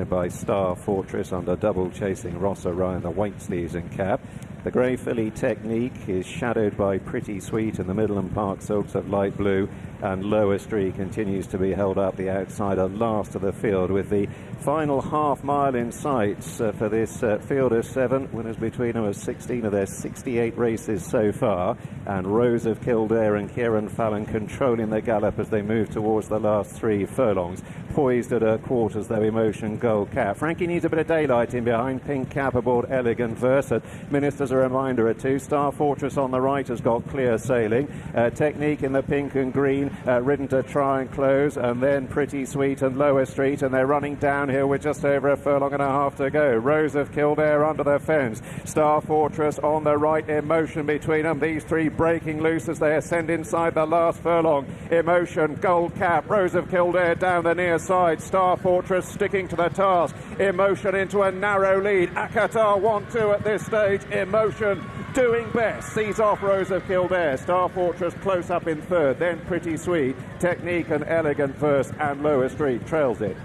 By Star Fortress on the double chasing Ross O'Ryan, the white sleeves and cap. The grey filly Technique is shadowed by Pretty Sweet in the middle and Park Soaks of light blue, and Lower Street continues to be held up the outsider last of the field with the final half mile in sight for this field of 7. Winners between them of 16 of their 68 races so far, and Rose of Kildare and Kieran Fallon controlling the gallop as they move towards the last 3 furlongs. Poised at her quarters though Emotion Gold Cap. Frankie needs a bit of daylight in behind. Pink Cap aboard Elegant Verse. Ministers a reminder at 2. Star Fortress on the right has got clear sailing. Technique in the pink and green, ridden to try and close, and then Pretty Sweet and Lower Street, and they're running downhill with just over a furlong and a half to go. Rose of Kildare under the fence. Star Fortress on the right, Emotion between them. These 3 breaking loose as they ascend inside the last furlong. Emotion, Gold Cap, Rose of Kildare down the near side. Star Fortress sticking to the task. Emotion into a narrow lead. Akatar 1-2 at this stage. Emotion doing best. Sees off Rose of Kildare. Star Fortress close up in third. Then Pretty Sweet. Technique and Elegant first, and Lower Street trails it.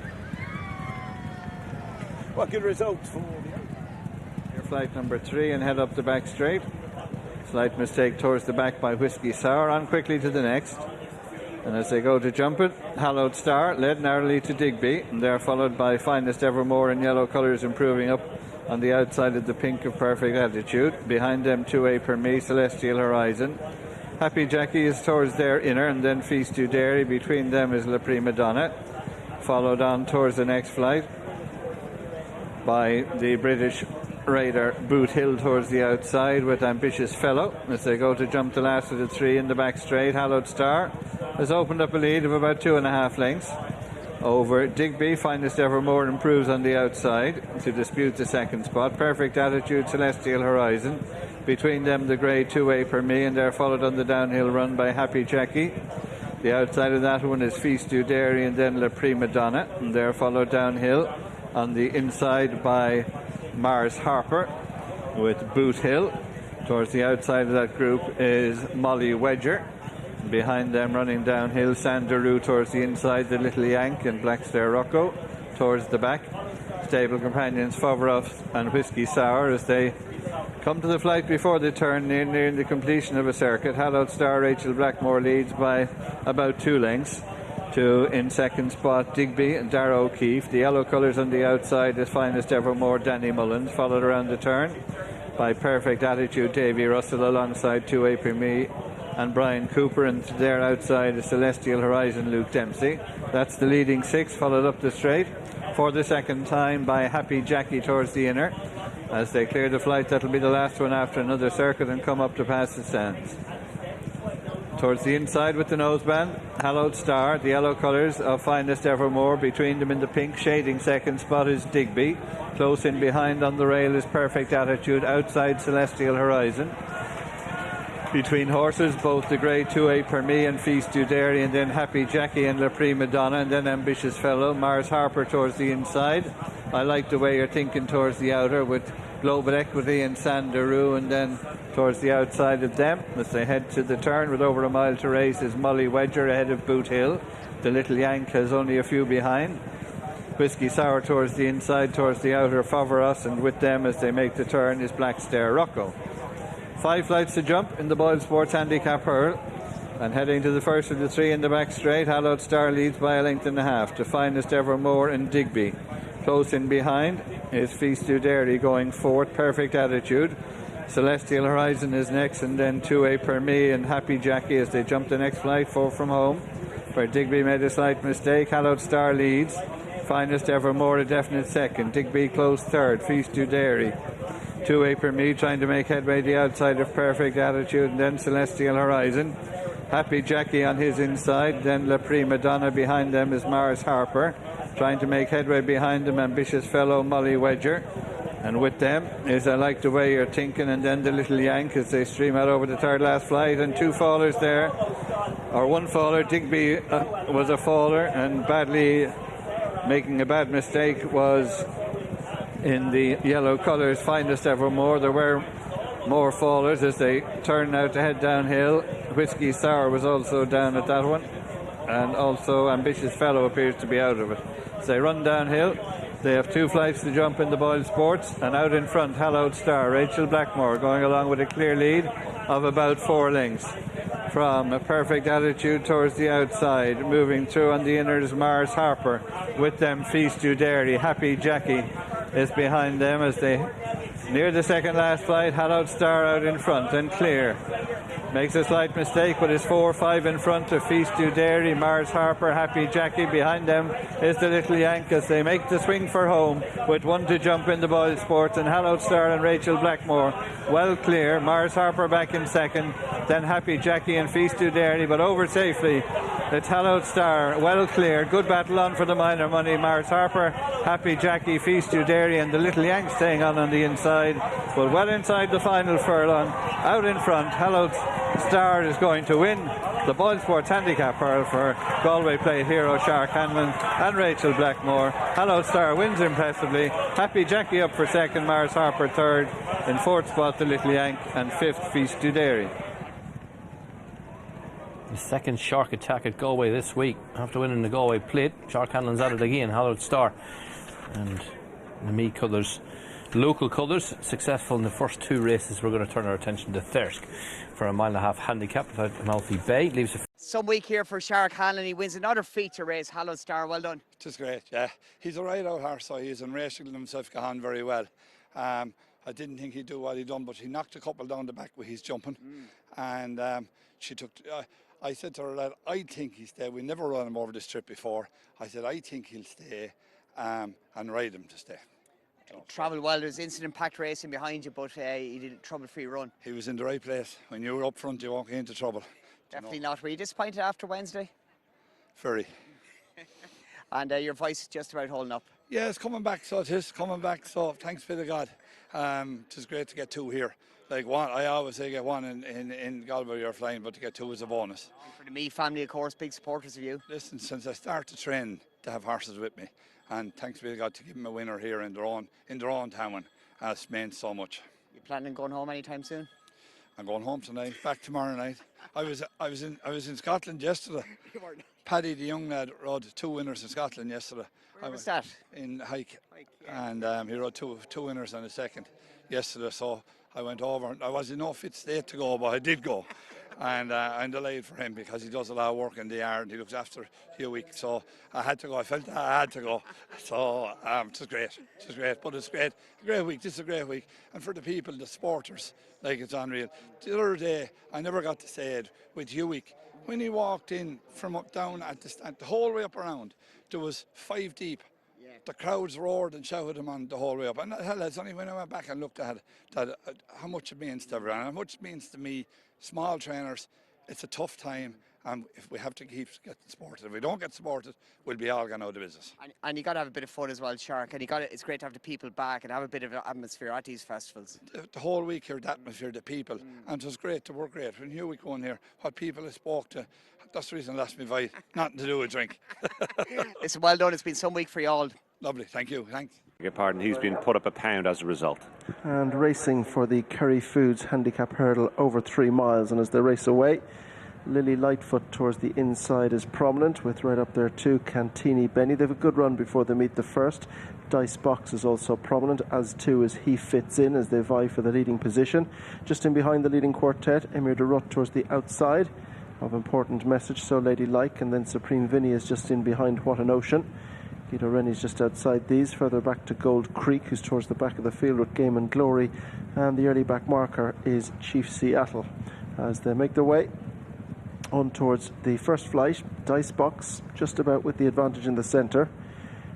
What good result for your flight number 3 and head up the back straight. Slight mistake towards the back by Whiskey Sour. On quickly to the next. And as they go to jump it, Hallowed Star led narrowly to Digby, and they're followed by Finest Evermore in yellow colours, improving up on the outside of the pink of Perfect Attitude. Behind them 2A Per Me, Celestial Horizon. Happy Jackie is towards their inner, and then Feast You Dairy. Between them is La Prima Donna, followed on towards the next flight by the British Raider Boot Hill towards the outside with Ambitious Fellow. As they go to jump the last of the 3 in the back straight, Hallowed Star has opened up a lead of about 2.5 lengths over Digby. Finest Evermore improves on the outside to dispute the second spot. Perfect Attitude, Celestial Horizon. Between them the grey 2A Per Me, and they're followed on the downhill run by Happy Jackie. The outside of that one is Feast You Dairy and then La Prima Donna, and they're followed downhill on the inside by Mars Harper with Boot Hill. Towards the outside of that group is Molly Wedger. Behind them running downhill, Sandaroo towards the inside, the Little Yank and Blackstare Rocco towards the back. Stable companions Foveroff and Whiskey Sour as they come to the flight before the turn, nearing the completion of a circuit. Hallowed Star Rachel Blackmore leads by about 2 lengths. To in second spot Digby and Darrow O'Keefe. The yellow colours on the outside is Finest Evermore Danny Mullins, followed around the turn by Perfect Attitude Davy Russell alongside 2A Per Me and Brian Cooper, and their outside is Celestial Horizon Luke Dempsey. That's the leading 6, followed up the straight for the second time by Happy Jackie towards the inner. As they clear the flight, that'll be the last one after another circuit and come up to pass the stands. Towards the inside with the noseband, Hallowed Star, the yellow colours of Finest Evermore. Between them in the pink shading second spot is Digby. Close in behind on the rail is Perfect Attitude, outside Celestial Horizon. Between horses, both the grey 2A Per Me and Feast You Dairy, and then Happy Jackie and La Prima Donna, and then Ambitious Fellow. Mars Harper towards the inside. I like the way you're thinking towards the outer with Global Equity and Sandaroo, and then towards the outside of them as they head to the turn with over a mile to race is Molly Wedger ahead of Boot Hill. The Little Yank has only a few behind. Whiskey Sour towards the inside, towards the outer Foveros, and with them as they make the turn is Blackstare Rocco. 5 flights to jump in the Boyle Sports Handicap Hurl, and heading to the first of the 3 in the back straight, Hallowed Star leads by a length and a half to Finest Evermore and Digby. Close in behind is Feast You Dairy going fourth, Perfect Attitude. Celestial Horizon is next, and then 2A Per Me and Happy Jackie as they jump the next flight, 4 from home, where Digby made a slight mistake. Hallowed Star leads. Finest Evermore a definite second. Digby close third. Feast You Dairy. 2A Per Me trying to make headway the outside of Perfect Attitude, and then Celestial Horizon. Happy Jackie on his inside, then La Prima Donna. Behind them is Mars Harper trying to make headway behind them, Ambitious Fellow, Molly Wedger, and with them is I Like the Way You're Thinking, and then the Little Yank as they stream out over the third last flight. And 2 fallers there, or 1 faller. Digby was a faller, and badly making a bad mistake was in the yellow colours, finest evermore. There were more fallers as they turn now to head downhill. Whiskey Sour was also down at that one, and also Ambitious Fellow appears to be out of it. As they run downhill, they have 2 flights to jump in the Boyle Sports, and out in front, Hallowed Star, Rachel Blackmore, going along with a clear lead of about 4 lengths. From a perfect attitude towards the outside, moving through on the inners, Mars Harper. With them, Feast You Dairy. Happy Jackie is behind them as they near the second last flight. Hallowed Star out in front and clear. Makes a slight mistake, but is 4-5 in front of Feast You Dairy, Mars Harper, Happy Jackie. Behind them is the Little Yank as they make the swing for home with 1 to jump in the Boyle Sports, and Hallowed Star and Rachel Blackmore well clear. Mars Harper back in second, then Happy Jackie and Feast You Dairy, but over safely. It's Hallowed Star well clear. Good battle on for the minor money. Mars Harper, Happy Jackie, Feast You Dairy, and the Little Yank staying on the inside, but well inside the final furlong. Out in front, Hallowed Star is going to win the Boyle Sports Handicap Hurl for Galway Plate hero Shark Hanlon and Rachel Blackmore. Hallowed Star wins impressively. Happy Jackie up for second, Mars Harper third. In fourth spot, the Little Yank, and fifth, Feast You Dairy. The second Shark attack at Galway this week. After winning the Galway Plate, Shark Hanlon's at it again, Hallowed Star. And the Me colours, local colours, successful in the first 2 races. We're going to turn our attention to Thirsk for a 1.5 mile handicap without Amalfi Bay. Leaves a some week here for Shark Hanlon. He wins another feature race. Hallowed Star, well done. Just great, yeah. He's a right out horse, so he's enraging himself on very well. I didn't think he'd do what he done, but he knocked a couple down the back with his jumping. And she took... I said to her that I think he'll stay. We never run him over this trip before. I said I think he'll stay and ride him to stay. Travelled well. There's incident-packed racing behind you, but he did a trouble-free run. He was in the right place. When you were up front, you won't get into trouble. Definitely not. Were you disappointed after Wednesday? Very. And your voice is just about holding up. Yeah, it's coming back, so it is coming back. So thanks be to God. It's great to get 2 here. Like one, I always say get 1 in Galway you're flying, but to get 2 is a bonus. And for the Me family, of course, big supporters of you. Listen, since I started to train, to have horses with me, and thanks be to God to give them a winner here in their own town, has meant so much. You planning on going home anytime soon? I'm going home tonight. Back tomorrow night. I was in Scotland yesterday. Paddy, the young lad, rode 2 winners in Scotland yesterday. Where was that? In Hewick. Yeah. And he rode two winners and a second yesterday. So I went over. I was in no fit state to go, but I did go. And I'm delighted for him because he does a lot of work in the yard. He looks after Hewick. So I had to go. I felt that I had to go. So it's great. It's great. But it's great. A great week. This is a great week. And for the people, the supporters, like it's unreal. The other day, I never got to say it with Hewick. When he walked in from up down at the stand, the whole way up around, there was 5 deep. Yeah. The crowds roared and shouted him on the whole way up. And hell, it's only when I went back and looked at that how much it means to everyone, how much it means to me, small trainers. It's a tough time, and if we have to keep getting supported, if we don't get supported, we'll be all gone out of business. And you got to have a bit of fun as well, Shark. And it's great to have the people back and have a bit of atmosphere at these festivals. The whole week here, the atmosphere, the people, and it was great to work great. When Hewick won here, what people I spoke to, that's the reason I lost my voice. Nothing to do with drink. It's well done. It's been some week for you all. Lovely, thank you, thanks. I beg your pardon, he's been put up a pound as a result. And racing for the Kerry Foods Handicap Hurdle over 3 miles, and as they race away, Lily Lightfoot towards the inside is prominent, with right up there too Cantini Benny. They have a good run before they meet the first. Dicebox is also prominent, as too is He Fits In, as they vie for the leading position. Just in behind the leading quartet, Emir de Rut towards the outside of Important Message, So Ladylike, and then Supreme Vinny is just in behind What an Ocean. Guido Rennie's just outside these, further back to Gold Creek, who's towards the back of the field with Game and Glory, and the early back marker is Chief Seattle. As they make their way on towards the first flight, Dicebox just about with the advantage in the centre,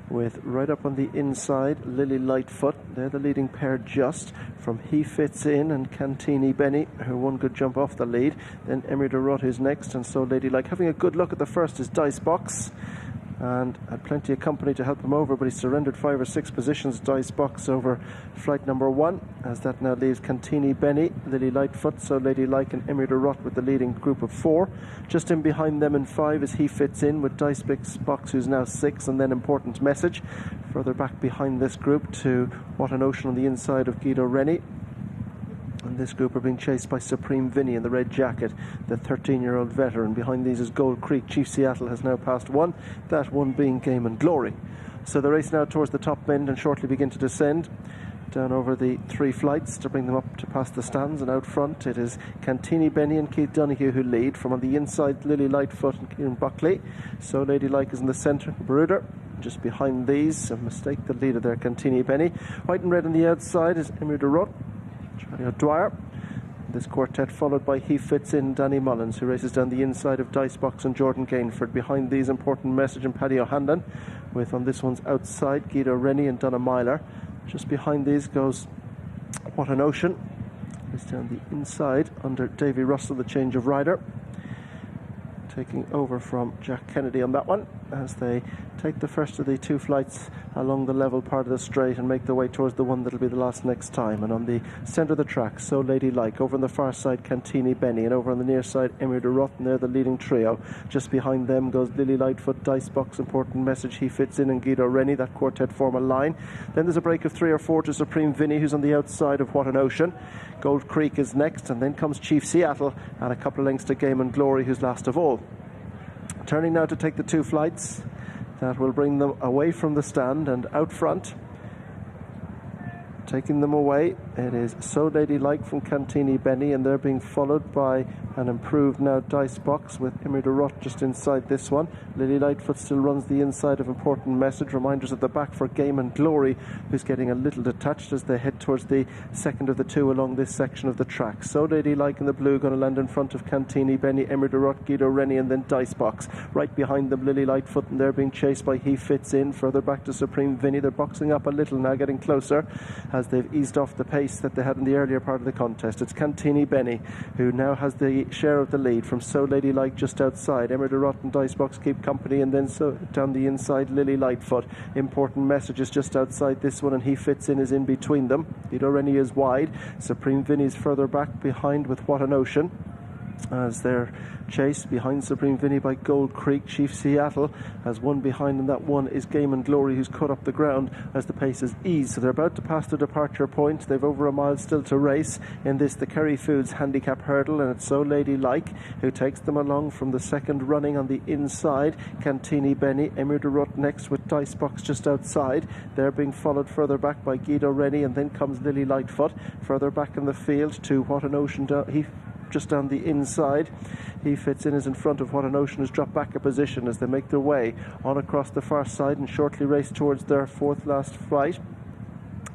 with right up on the inside Lily Lightfoot. They're the leading pair just from He Fits In and Cantini Benny, who one good jump off the lead. Then Emir de Rut is next, and So Ladylike. Having a good look at the first is Dicebox. and had plenty of company to help him over, but he surrendered 5 or 6 positions. Dicebox over flight number 1, as that now leaves Cantini Benny, Lily Lightfoot, So Ladylike and Emir de Rott with the leading group of 4. Just in behind them in 5 as He Fits In with Dicebox, who's now 6, and then Important Message. Further back behind this group to What an Ocean on the inside of Guido Rennie. And this group are being chased by Supreme Vinny in the red jacket, the 13-year-old veteran. Behind these is Gold Creek. Chief Seattle has now passed 1, that one being Game and Glory. So the race now towards the top bend and shortly begin to descend down over the 3 flights to bring them up to past the stands. And out front it is Cantini Benny and Keith Donoghue who lead. From on the inside, Lily Lightfoot and Kieran Buckley. So Ladylike is in the centre, Bruder. Just behind these, a mistake, the leader there, Cantini Benny. White and red on the outside is Emir de Rott, Charlie O'Dwyer. This quartet followed by He Fits In, Danny Mullins, who races down the inside of Dicebox and Jordan Gainford. Behind these, Important Message and Paddy O'Hanlon, with on this one's outside Guido Rennie and Donna Myler. Just behind these goes What an Ocean. It's down the inside under Davy Russell, the change of rider, taking over from Jack Kennedy on that one, as they take the first of the 2 flights along the level part of the straight and make their way towards the one that'll be the last next time. And on the centre of the track, So Ladylike. Over on the far side, Cantini Benny, and over on the near side, Emir de Rott, and they're the leading trio. Just behind them goes Lily Lightfoot, Dicebox, Important Message, He Fits In, and Guido Rennie. That quartet form a line. Then there's a break of 3 or 4 to Supreme Vinny, who's on the outside of What an Ocean. Gold Creek is next, and then comes Chief Seattle, and a couple of lengths to Game and Glory, who's last of all. Turning now to take the 2 flights that will bring them away from the stand, and out front, taking them away, it is So Ladylike from Cantini Benny, and they're being followed by an improved now Dicebox with Emir de Rott just inside this one. Lily Lightfoot still runs the inside of Important Message. Reminders at the back for Game and Glory, who's getting a little detached as they head towards the second of the 2 along this section of the track. So Ladylike in the blue going to land in front of Cantini Benny, Emir de Rott, Guido Rennie, and then Dicebox. Right behind them, Lily Lightfoot, and they're being chased by He Fits In. Further back to Supreme Vinny. They're boxing up a little now, getting closer as they've eased off the pace that they had in the earlier part of the contest. It's Cantini Benny who now has the share of the lead from So Ladylike just outside. Emir de Rott and Dicebox keep company, and then so down the inside, Lily Lightfoot. Important Messages just outside this one, and He Fits In is in between them. Guido Rennie is wide. Supreme Vinny's further back behind with What an Ocean, as they're chased behind Supreme Vinny by Gold Creek. Chief Seattle has one behind, and that one is Game and Glory, who's cut up the ground as the pace has eased. So they're about to pass the departure point. They've over a mile still to race in this, the Kerry Foods Handicap Hurdle, and it's So Ladylike who takes them along from the second running on the inside. Cantini Benny, Emir de Rott next with Dicebox just outside. They're being followed further back by Guido Rennie, and then comes Lily Lightfoot. Further back in the field to What an Ocean, just down the inside. He Fits In is in front of What an Ocean, has dropped back a position as they make their way on across the far side and shortly race towards their 4th last flight.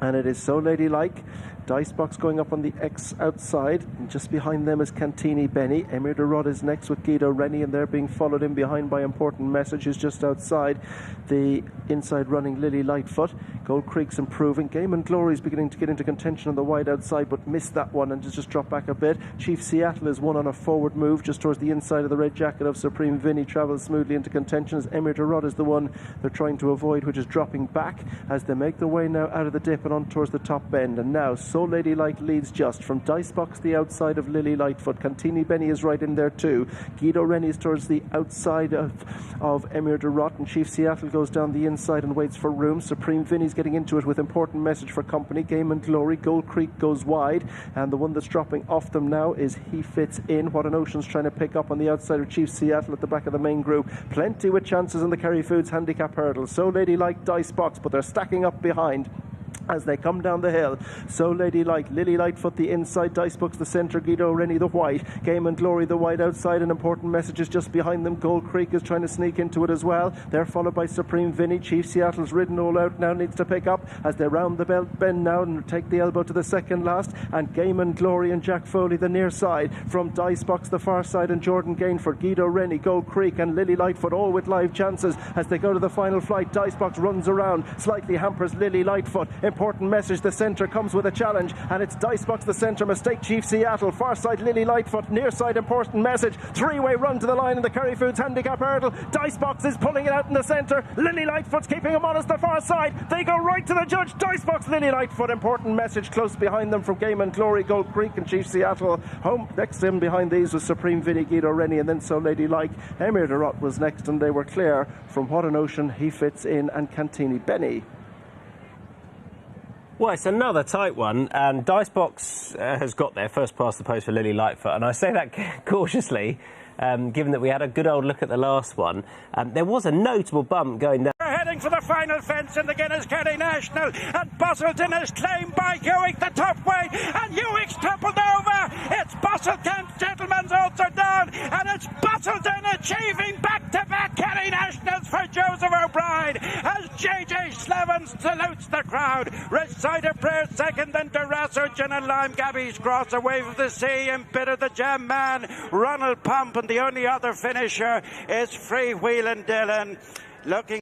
And it is So Ladylike. Dicebox going up on the X outside, and just behind them is Cantini Benny. Emir de Rott is next with Guido Rennie, and they're being followed in behind by Important Message, who's just outside the inside running Lily Lightfoot. Gold Creek's improving. Game and Glory is beginning to get into contention on the wide outside, but missed that one and just dropped back a bit. Chief Seattle is one on a forward move just towards the inside of the red jacket of Supreme Vinny. Travels smoothly into contention as Emir de Rott is the one they're trying to avoid, which is dropping back as they make their way now out of the dip and on towards the top bend. And now So Ladylike leads just from Dicebox, the outside of Lily Lightfoot. Cantini Benny is right in there too. Guido Rennie is towards the outside of Emir de Rott, and Chief Seattle goes down the inside and waits for room. Supreme Vinny's getting into it with Important Message for company. Game and Glory. Gold Creek goes wide, and the one that's dropping off them now is He Fits In. What an Ocean's trying to pick up on the outside of Chief Seattle at the back of the main group. Plenty with chances in the Kerry Foods Handicap Hurdle. So Ladylike, Dicebox, but they're stacking up behind as they come down the hill. So Ladylike, Lily Lightfoot the inside, Dicebox the centre, Guido Rennie the white, Game and Glory the wide outside, and Important Messages just behind them. Gold Creek is trying to sneak into it as well. They're followed by Supreme Vinny. Chief Seattle's ridden all out now, needs to pick up as they round the bend now and take the elbow to the second last, and Game and Glory and Jack Foley the near side from Dicebox the far side, and Jordan Gainford, Guido Rennie, Gold Creek and Lily Lightfoot all with live chances as they go to the final flight. Dicebox runs around, slightly hampers Lily Lightfoot. Important Message, the centre, comes with a challenge, and it's Dicebox, the centre, Mistake Chief Seattle, far side Lily Lightfoot, near side Important Message, three-way run to the line in the Kerry Foods Handicap hurdle. Dicebox is pulling it out in the centre, Lily Lightfoot's keeping him honest the far side, they go right to the judge. Dicebox, Lily Lightfoot, Important Message close behind them from Game and Glory, Gold Creek and Chief Seattle. Home next to him behind these was Supreme Vinny, Guido Rennie, and then So Lady Like. Emir de Rot was next, and they were clear from What an Ocean, He Fits In, and Cantini Benny. Well, it's another tight one, and Dicebox has got there first past the post for Lily Lightfoot, and I say that cautiously, given that we had a good old look at the last one. There was a notable bump going down. We're heading for the final fence in the Guinness Kerry National, and Bustleton is claimed by Hewick the top way, and Hewick's toppled over. It's Bustleton, gentlemen's also down, and it's Bustleton achieving back-to-back Kerry Nationals for Joseph O'Brien as JJ Slevin salutes the crowd. Reciter Prayer second, then Durasso, Gin and Lime, Gabby's Cross, A Wave of the Sea, and Bitter the Jam Man, Ronald Pump, and the only other finisher is Freewheelin' Dylan. Looking.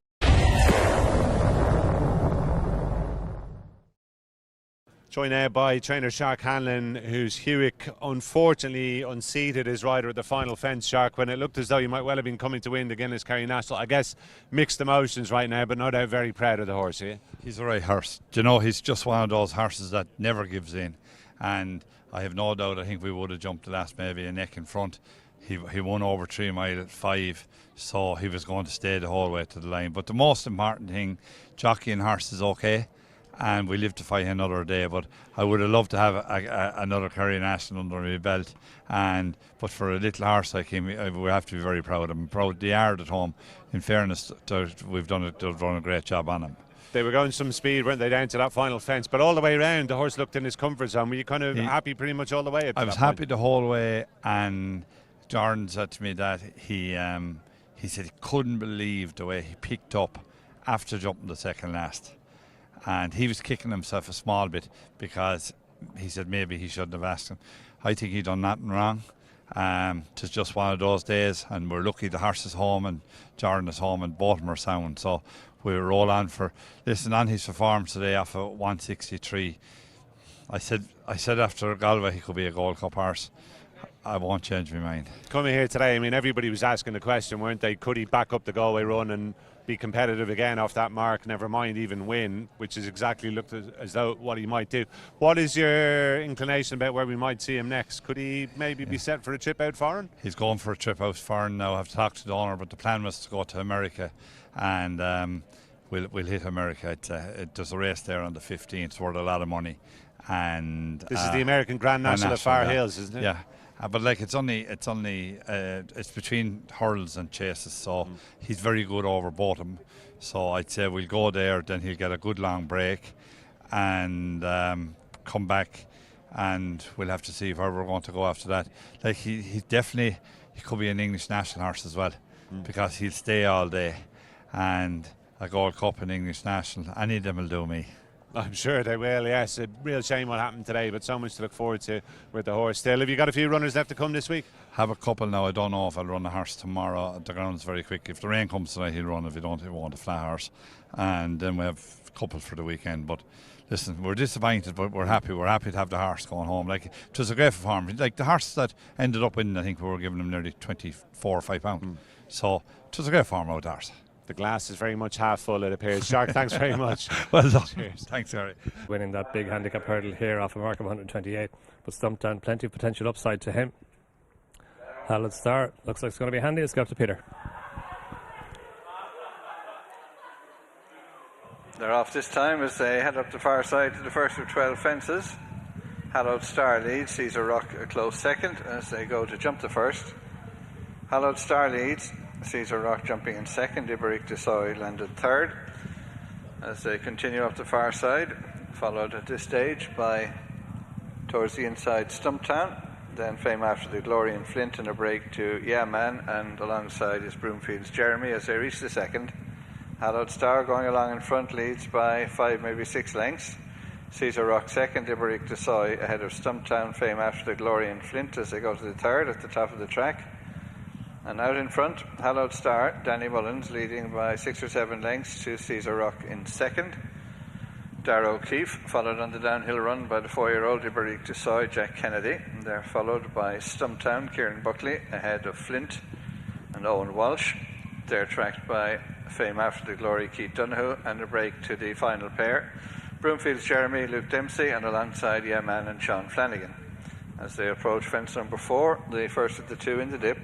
Joined now by trainer Shark Hanlon, who's Hewick unfortunately unseated his rider at the final fence. Shark, when it looked as though you might well have been coming to win the Guinness Kerry National, I guess mixed emotions right now, but no doubt very proud of the horse, yeah? He's a right horse. Do you know, he's just one of those horses that never gives in, and I have no doubt I think we would have jumped the last maybe a neck in front. He won over 3 mile at 5, so he was going to stay the whole way to the line. But the most important thing, jockey and horse is okay, and we live to fight another day. But I would have loved to have another Kerry National under my belt. But for a little horse like him, we have to be very proud of him. Proud of the yard at home. In fairness, they've done a great job on him. They were going some speed, weren't they, down to that final fence? But all the way around, the horse looked in his comfort zone. Were you kind of happy pretty much all the way? I was happy the whole way, and Jordan said to me that he said he couldn't believe the way he picked up after jumping the second last. And he was kicking himself a small bit because he said maybe he shouldn't have asked him. I think he done nothing wrong. It's just one of those days, and we're lucky the horse is home and Jordan is home, and both of them are sound. So we'll roll on for listen on his performance today off of 163. I said after Galway he could be a Gold Cup horse. I won't change my mind. Coming here today, I mean, everybody was asking the question, weren't they? Could he back up the Galway run and be competitive again off that mark, never mind even win, which is exactly looked as though what he might do. What is your inclination about where we might see him next? Could he maybe be set for a trip out foreign? He's going for a trip out foreign now. I've talked to the owner, but the plan was to go to America, and we'll hit America. There's a race there on the 15th, it's worth a lot of money. And this is the American Grand National of Far Hills, isn't it? Yeah. But like it's between hurdles and chases, so he's very good over both of them. So I'd say we'll go there, then he'll get a good long break and come back, and we'll have to see where we're going to go after that. Like he could be an English national horse as well, because he'll stay all day, and a Gold Cup and English national, any of them will do me. I'm sure they will, yes. A real shame what happened today, but so much to look forward to with the horse still. Have you got a few runners left to come this week? Have a couple now. I don't know if I'll run the horse tomorrow. The ground's very quick. If the rain comes tonight, he'll run. If he don't, he won't. A flat horse. And then we have a couple for the weekend. But listen, we're disappointed, but we're happy. We're happy to have the horse going home. Like, it was a great performance. Like the horse that ended up winning, I think we were giving him nearly 24 or 5 pounds. So it was a great form out of the horse. The glass is very much half full, it appears. Shark, thanks very much. Well done. Cheers. Thanks, Kerry. Winning that big handicap hurdle here off a mark of 128, but stumped down, plenty of potential upside to him. Hallowed Star looks like it's going to be handy. Let's go up to Peter. They're off this time as they head up the far side to the first of 12 fences. Hallowed Star leads, Caesar Rock a close second as they go to jump the first. Hallowed Star leads, Caesar Rock jumping in second. Iberic de Soy landed third as they continue up the far side, followed at this stage by towards the inside Stumptown, then Fame After the Glory and Flint, and a break to Yeah Man, and alongside is Broomfield's Jeremy as they reach the second. Hallowed Star going along in front leads by 5, maybe 6 lengths. Caesar Rock second, Iberic de Soy ahead of Stumptown, Fame After the Glory and Flint as they go to the third at the top of the track. And out in front, Hallowed Star, Danny Mullins leading by 6 or 7 lengths to Caesar Rock in second. Darragh O'Keefe, followed on the downhill run by the 4-year-old Iberich Desoy, Jack Kennedy. And they're followed by Stumptown, Kieran Buckley, ahead of Flint and Owen Walsh. They're tracked by Fame After the Glory, Keith Donoghue, and a break to the final pair. Broomfield's Jeremy, Luke Dempsey, and alongside Yeman and Sean Flanagan. As they approach fence number 4, the first of the two in the dip.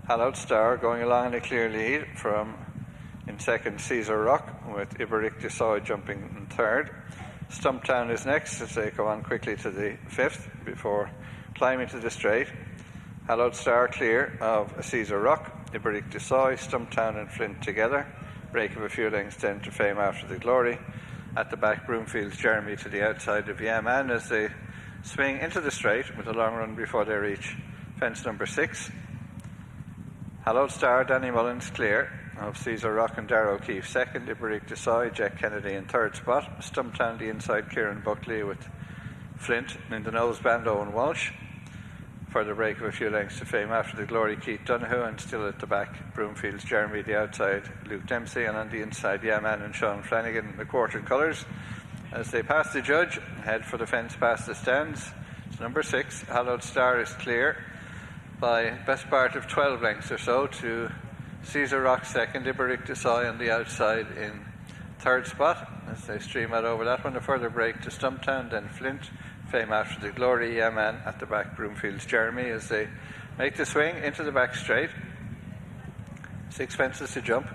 Hallowed Star going along in a clear lead from in second Caesar Rock, with Iberich Desoy jumping in third. Stumptown is next as they come on quickly to the 5th before climbing to the straight. Hallowed Star clear of Caesar Rock, Iberich Desoy, Stumptown and Flint together. Break of a few lengths then to Fame After the Glory. At the back, Broomfield's Jeremy to the outside of Yeman as they swing into the straight with a long run before they reach fence number 6. Hallowed Star, Danny Mullins clear of Caesar Rock and Darragh O'Keefe second, Iberich Desoy, Jack Kennedy in third spot. Stumptown the inside, Kieran Buckley with Flint in the noseband, Owen Walsh. Further break of a few lengths to Fame After the Glory, Keith Donoghue, and still at the back, Broomfield's Jeremy the outside, Luke Dempsey, and on the inside, Yeman and Sean Flanagan in the quarter colours. As they pass the judge, head for the fence past the stands. It's number 6, Hallowed Star is clear by best part of 12 lengths or so to Caesar Rock second, Iberich Desoy on the outside in third spot. As they stream out over that one, a further break to Stumptown, then Flint, Fame After the Glory, Yeman at the back, Broomfield's Jeremy as they make the swing into the back straight. 6 fences to jump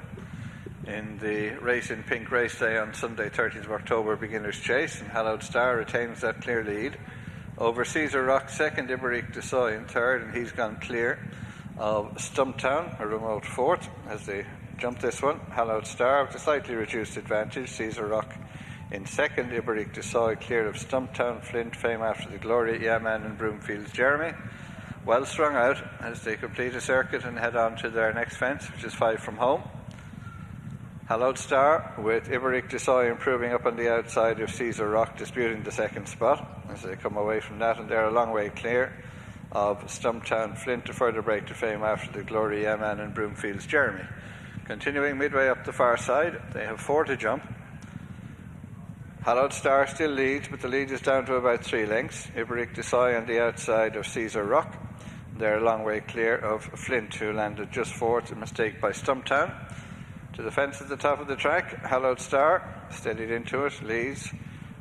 in the race in pink race day on Sunday 30th of October, beginner's chase, and Hallowed Star retains that clear lead over Caesar Rock second, Iberich Desoy in third, and he's gone clear of Stumptown, a remote fourth, as they jump this one. Hallowed Star with a slightly reduced advantage, Caesar Rock in second, Iberich Desoy clear of Stumptown, Flint, Fame After the Glory, Yeman and Broomfield's Jeremy. Well strung out as they complete a circuit and head on to their next fence, which is 5 from home. Hallowed Star with Iberich Desoy improving up on the outside of Caesar Rock, disputing the second spot as they come away from that, and they're a long way clear of Stumptown, Flint, to further break to Fame After the Glory, Yeman and Broomfield's Jeremy. Continuing midway up the far side, they have 4 to jump. Hallowed Star still leads, but the lead is down to about 3 lengths. Iberich Desoy on the outside of Caesar Rock. They're a long way clear of Flint, who landed just 4th, a mistake by Stumptown. To the fence at the top of the track, Hallowed Star steadied into it, leads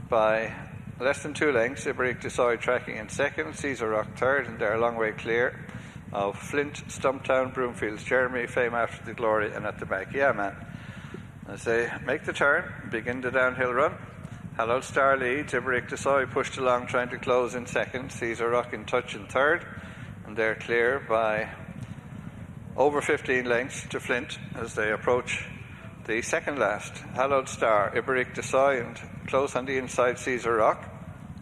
by less than 2 lengths. Iberich Desoy tracking in second, Caesar Rock third, and they're a long way clear of Flint, Stumptown, Broomfield's Jeremy, Fame After the Glory, and at the back, Yeman. As they make the turn, begin the downhill run. Hallowed Star leads, Iberich Desoy pushed along trying to close in second, Caesar Rock in touch in third, and they're clear by over 15 lengths to Flint as they approach the second last. Hallowed Star, Iberich Desoy, and close on the inside, Caesar Rock.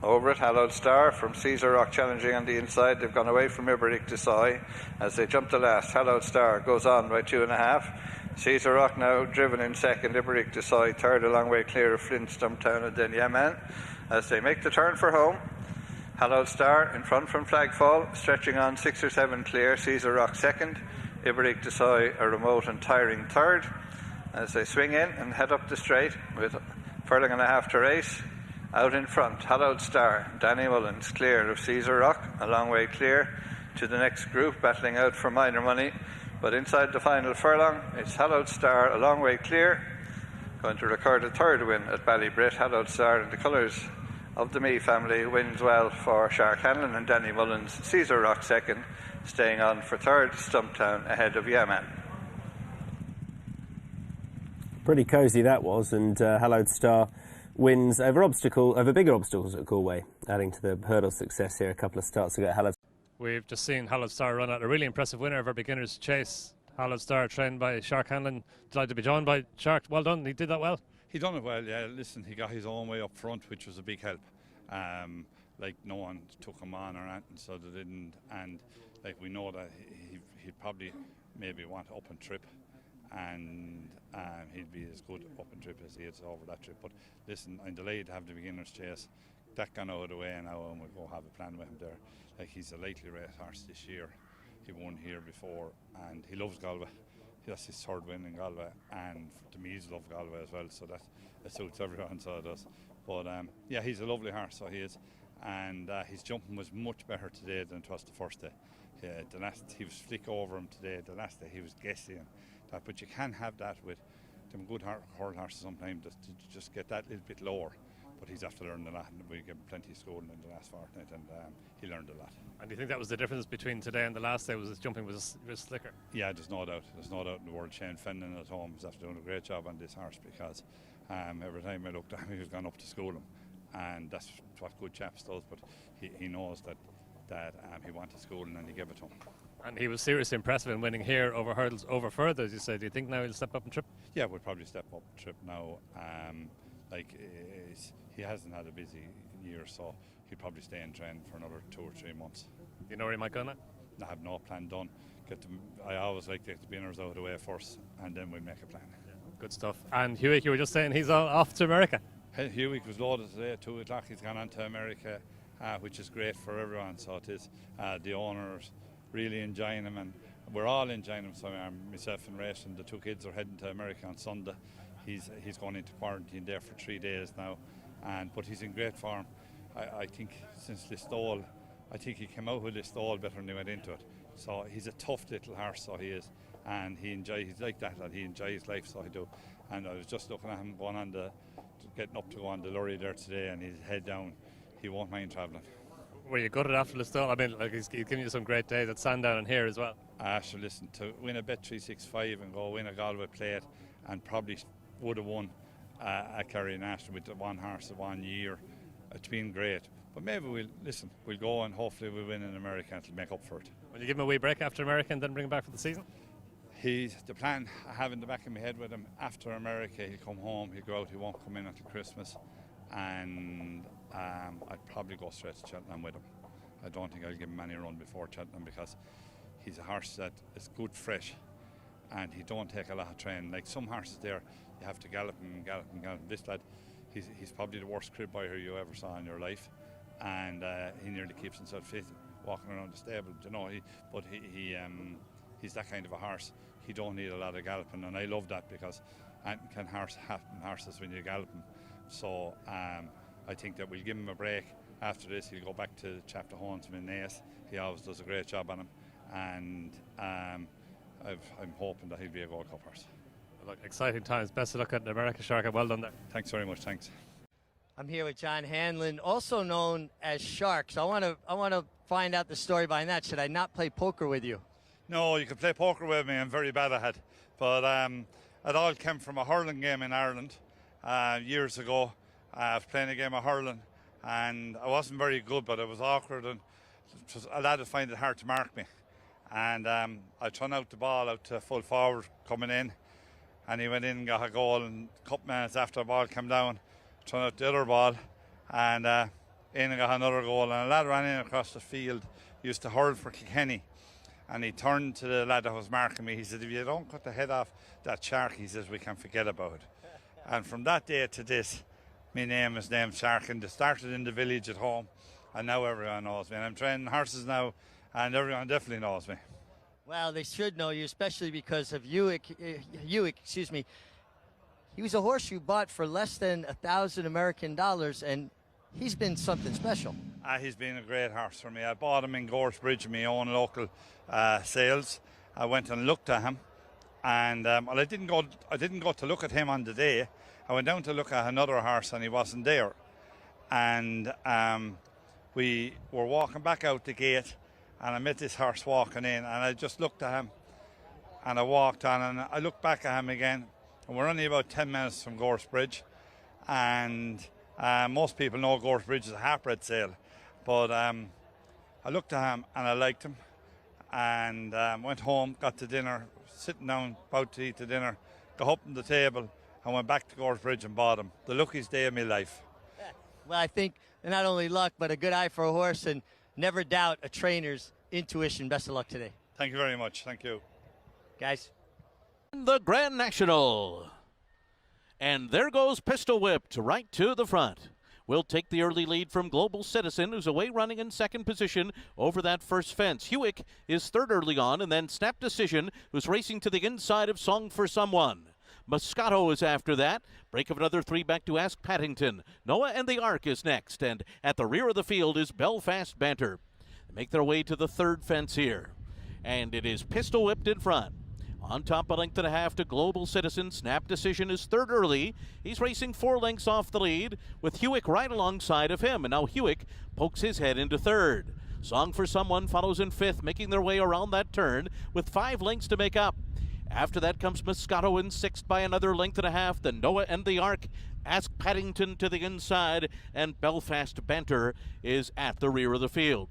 Over at Hallowed Star from Caesar Rock challenging on the inside. They've gone away from Iberich Desoy as they jump the last. Hallowed Star goes on by 2.5. Caesar Rock now driven in second, Iberich Desoy third, a long way clear of Flint, Stumptown and then Yeman as they make the turn for home. Hallowed Star in front from Flagfall, stretching on 6 or 7 clear, Caesar Rock second, Iberich Desoy a remote and tiring third as they swing in and head up the straight with a furlong and a half to race. Out in front, Hallowed Star, Danny Mullins clear of Caesar Rock, a long way clear to the next group, battling out for minor money. But inside the final furlong, it's Hallowed Star, a long way clear, going to record a third win at Ballybrit. Hallowed Star in the colours of the Mee family wins well for Shark Hanlon and Danny Mullins. Caesar Rock second, staying on for third, Stumptown ahead of Yeman. Pretty cosy that was, and Hallowed Star wins over bigger obstacles at Galway, adding to the hurdle success here a couple of starts ago. We've just seen Hallowed Star run out a really impressive winner of our beginner's chase. Hallowed Star trained by Shark Hanlon. Delighted to be joined by Shark. Well done, he did that well. He done it well, yeah. Listen, he got his own way up front, which was a big help. Like no one took him on or anything, so they didn't. And like we know that he'd probably maybe want up and trip, and he'd be as good up and trip as he is over that trip. But listen, I'm delighted to have the beginner's chase. That gone out of the way now, and we'll go have a plan with him there. Like he's a lately raced horse this year. He won here before, and he loves Galway. That's his third win in Galway, and the Mees love Galway as well, so that suits everyone, so it does. But yeah, he's a lovely horse, so he is. And his jumping was much better today than it was the first day. The last he was flick over him today. The last day he was guessing that, but you can have that with them good hurl horses sometimes, to just get that little bit lower. But he's after learning a lot, and we gave him plenty of schooling in the last fortnight, and he learned a lot. And do you think that was the difference between today and the last day? Was his jumping was slicker? Yeah, there's no doubt. There's no doubt in the world. Shane Fenton at home is after doing a great job on this horse, because every time I looked at him, he was going up to school him, and that's what good chaps does. But he knows that he wanted schooling, and he gave it to him. And he was seriously impressive in winning here over hurdles, over further, as you said. Do you think now he'll step up and trip? Yeah, we'll probably step up and trip now. He hasn't had a busy year, so he'll probably stay in training for another 2 or 3 months. Do you know where he might go now? I have no plan done. I always like to get the beginners out of the way first, and then we'll make a plan. Yeah, good stuff. And Hewick, you were just saying he's off to America. Hewick was loaded today at 2 o'clock. He's gone on to America, which is great for everyone. So it is. The owners really enjoying him, and we're all enjoying him. So myself and Rach and the 2 kids are heading to America on Sunday. He's going into quarantine there for 3 days now, but he's in great form. I think since Listowel, I think he came out with Listowel better than he went into it. So he's a tough little horse, so he is, and he's like that, he enjoys life, so he do. And I was just looking at him going on getting up to go on the lorry there today, and his head down. He won't mind travelling. Were you gutted after Listowel? I mean, he's giving you some great days at Sandown and here as well. So listen, to win a Bet365 and go win a Galway plate, and probably would have won a Kerry National with the one horse of 1 year. It's been great. But maybe we'll go and hopefully we'll win in America and it'll make up for it. Will you give him a wee break after America and then bring him back for the season? The plan I have in the back of my head with him, after America he'll come home, he'll go out, he won't come in until Christmas, and I'd probably go straight to Cheltenham with him. I don't think I'll give him any run before Cheltenham, because he's a horse that is good fresh, and he don't take a lot of training. Like some horses there, you have to gallop him. This lad, he's probably the worst crib buyer you ever saw in your life, and he nearly keeps himself fit walking around the stable. You know, he's that kind of a horse. He don't need a lot of galloping, and I love that, because Anton can happen horses when you gallop him. So I think that we'll give him a break. After this, he'll go back to Chapter Hones in Naas. He always does a great job on him, and I'm hoping that he'll be a Gold Cup horse. Look, exciting times. Best of luck at America, Shark. Well done there. Thanks very much. Thanks. I'm here with John Hanlon, also known as Shark. So I want to find out the story behind that. Should I not play poker with you? No, you can play poker with me. I'm very bad at it. But it all came from a hurling game in Ireland years ago. I was playing a game of hurling, and I wasn't very good, but it was awkward, and a lad would find it hard to mark me. And I turned out the ball out to full forward coming in, and he went in and got a goal, and a couple minutes after the ball came down, turned out the other ball, and in and got another goal. And a lad ran in across the field, used to hurl for Kilkenny, and he turned to the lad that was marking me. He said, "If you don't cut the head off that shark," he says, "we can forget about it." And from that day to this, my name is named Shark, and it started in the village at home, and now everyone knows me. And I'm training horses now, and everyone definitely knows me. Well, they should know you, especially because of Hewick. Excuse me. He was a horse you bought for less than $1,000 American, and he's been something special. He's been a great horse for me. I bought him in Goresbridge in my own local sales. I went and looked at him, and I didn't go to look at him on the day. I went down to look at another horse, and he wasn't there. And we were walking back out the gate, and I met this horse walking in, and I just looked at him, and I walked on, and I looked back at him again, and we're only about 10 minutes from Goresbridge, and most people know Goresbridge is a half-bred sale, but I looked at him, and I liked him, and went home, got to dinner, sitting down, about to eat the dinner, got up on the table, and went back to Goresbridge and bought him. The luckiest day of my life. Well, I think not only luck, but a good eye for a horse, and never doubt a trainer's intuition. Best of luck today. Thank you very much. Thank you. Guys. The Grand National. And there goes Pistol Whipped right to the front. Will take the early lead from Global Citizen, who's away running in second position over that first fence. Hewick is third early on, and then Snap Decision, who's racing to the inside of Song for Someone. Moscato is after that. Break of another 3 back to Ask Paddington. Noah and the Ark is next, and at the rear of the field is Belfast Banter. They make their way to the third fence here, and it is Pistol Whipped in front. On top, a length and a half to Global Citizen. Snap Decision is third early. He's racing 4 lengths off the lead with Hewick right alongside of him. And now Hewick pokes his head into third. Song for Someone follows in fifth, making their way around that turn with 5 lengths to make up. After that comes Moscato in sixth by another length and a half. Then Noah and the Ark. Ask Paddington to the inside. And Belfast Banter is at the rear of the field.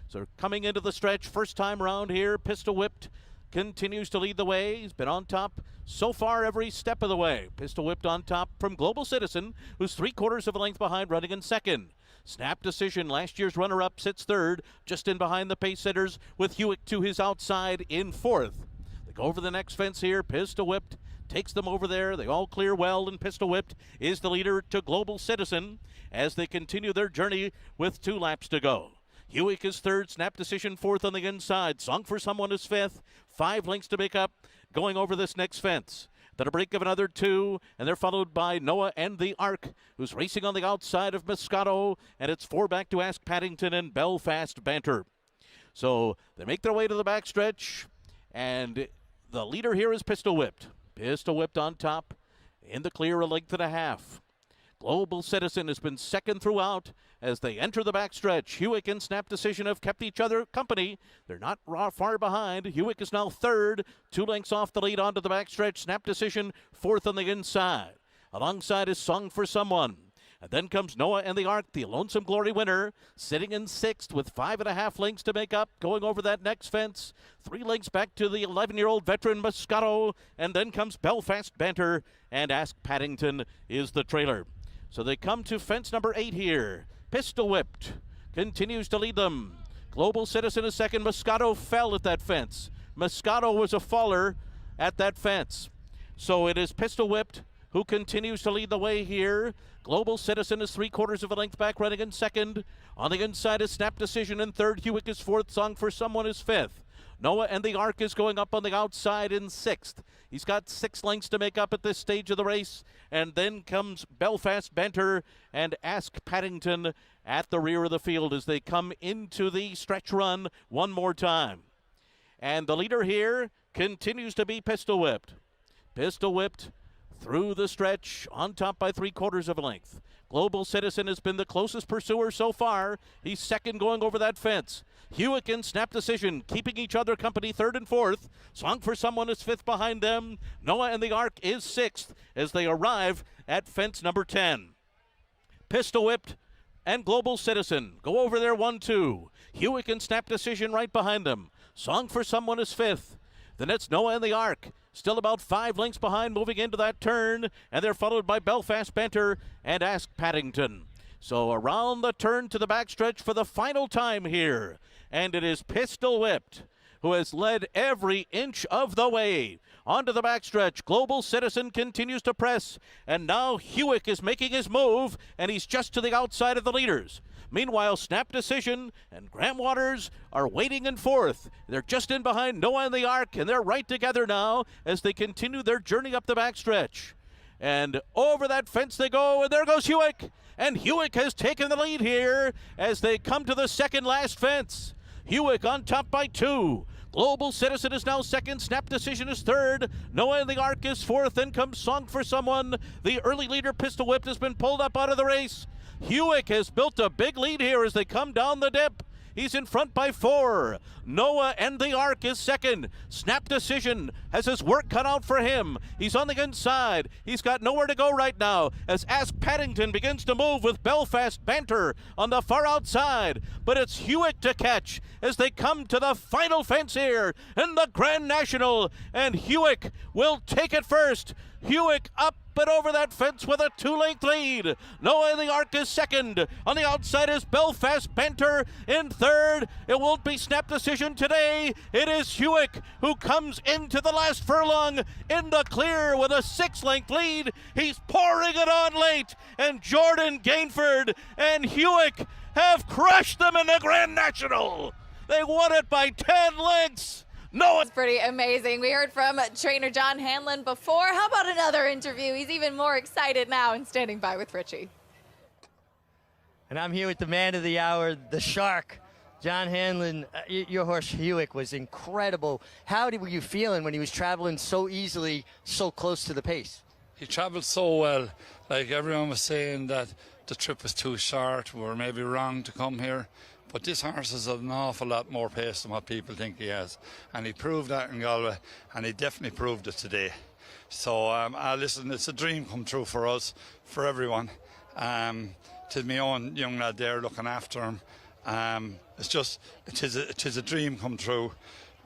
So coming into the stretch, first time around here, Pistol Whipped continues to lead the way. He's been on top so far every step of the way. Pistol Whipped on top from Global Citizen, who's 3/4 of a length behind, running in second. Snap Decision, last year's runner-up, sits third, just in behind the pace setters, with Hewick to his outside in fourth. They go over the next fence here. Pistol Whipped takes them over there. They all clear well, and Pistol Whipped is the leader to Global Citizen as they continue their journey with 2 laps to go. Hewick is third, Snap Decision fourth on the inside. Song for Someone is fifth. 5 lengths to make up going over this next fence. Then a break of another 2, and they're followed by Noah and the Ark, who's racing on the outside of Moscato, and it's 4 back to Ask Paddington and Belfast Banter. So they make their way to the backstretch, and the leader here is Pistol Whipped. Pistol Whipped on top in the clear, a length and a half. Global Citizen has been second throughout as they enter the backstretch. Hewick and Snap Decision have kept each other company. They're not far behind. Hewick is now third, 2 lengths off the lead onto the backstretch. Snap Decision fourth on the inside. Alongside is Song for Someone. And then comes Noah and the Ark, the Lonesome Glory winner, sitting in sixth with 5.5 lengths to make up, going over that next fence. 3 lengths back to the 11-year-old veteran Moscato. And then comes Belfast Banter, and Ask Paddington is the trailer. So they come to fence number 8 here. Pistol Whipped continues to lead them. Global Citizen is second. Moscato fell at that fence. Moscato was a faller at that fence. So it is Pistol Whipped who continues to lead the way here. Global Citizen is 3/4 of a length back, running in second. On the inside is Snap Decision in third. Hewick is fourth. Song for Someone is fifth. Noah and the Ark is going up on the outside in sixth. He's got 6 lengths to make up at this stage of the race. And then comes Belfast Banter and Ask Paddington at the rear of the field as they come into the stretch run one more time. And the leader here continues to be Pistol Whipped. Pistol Whipped through the stretch, on top by 3/4 of a length. Global Citizen has been the closest pursuer so far. He's second going over that fence. Hewick and Snap Decision keeping each other company, third and fourth. Song for Someone is fifth behind them. Noah and the Ark is sixth as they arrive at fence number 10. Pistol Whipped and Global Citizen go over there 1-2. Hewick and Snap Decision right behind them. Song for Someone is fifth. Then it's Noah and the Ark, still about 5 lengths behind, moving into that turn, and they're followed by Belfast Banter and Ask Paddington. So around the turn to the backstretch for the final time here, and it is Pistol Whipped who has led every inch of the way. Onto the backstretch, Global Citizen continues to press, and now Hewick is making his move, and he's just to the outside of the leaders. Meanwhile, Snap Decision and Graham Waters are waiting in fourth. They're just in behind Noah and the Ark, and they're right together now as they continue their journey up the backstretch. And over that fence they go, and there goes Hewick. And Hewick has taken the lead here as they come to the second last fence. Hewick on top by 2. Global Citizen is now second. Snap Decision is third. Noah and the Ark is fourth. Then comes Song for Someone. The early leader, Pistol Whipped, has been pulled up out of the race. Hewick has built a big lead here as they come down the dip. He's in front by 4. Noah and the Ark is second. Snap Decision has his work cut out for him. He's on the inside. He's got nowhere to go right now as Ask Paddington begins to move with Belfast Banter on the far outside. But it's Hewick to catch as they come to the final fence here in the Grand National. And Hewick will take it first. Hewick up and over that fence with a 2-length lead. Noah and the Ark is second. On the outside is Belfast Banter in third. It won't be Snap Decision today. It is Hewick who comes into the last furlong in the clear with a 6-length lead. He's pouring it on late. And Jordan Gainford and Hewick have crushed them in the Grand National. They won it by 10 lengths. No, it's pretty amazing. We heard from trainer John Hanlon before. How about another interview? He's even more excited now and standing by with Richie. And I'm here with the man of the hour, the Shark, John Hanlon. Your horse Hewick was incredible. How were you feeling when he was traveling so easily, so close to the pace? He travelled so well. Like everyone was saying that the trip was too short. We were maybe wrong to come here. But this horse has an awful lot more pace than what people think he has. And he proved that in Galway, and he definitely proved it today. So, listen, it's a dream come true for us, for everyone. To my own young lad there looking after him. It is a dream come true.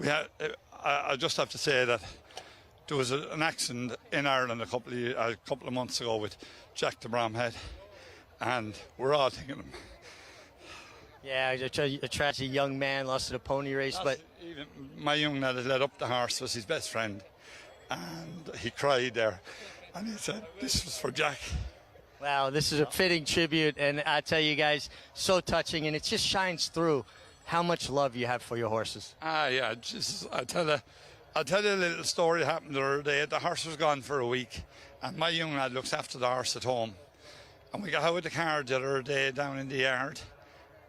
I just have to say that there was an accident in Ireland a couple of months ago with Jack the Bromhead, and we're all thinking of him. Yeah, a tragic young man, lost in a pony race, but even my young lad that led up the horse was his best friend, and he cried there, and he said, "This was for Jack." Wow, this is a fitting tribute, and I tell you guys, so touching, and it just shines through how much love you have for your horses. Yeah, I'll tell you a little story that happened the other day. The horse was gone for a week, and my young lad looks after the horse at home, and we got out with the car the other day down in the yard.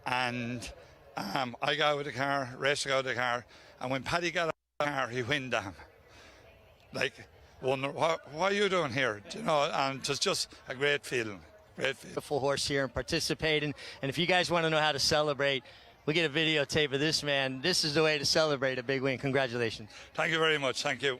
And I got out of the car, raced to go out of the car, and when Paddy got out of the car, he whined at him. Like, wonder, what are you doing here? Do you know, and it was just a great feeling. Beautiful horse here and participating. And if you guys want to know how to celebrate, we get a videotape of this man. This is the way to celebrate a big win. Congratulations. Thank you very much. Thank you.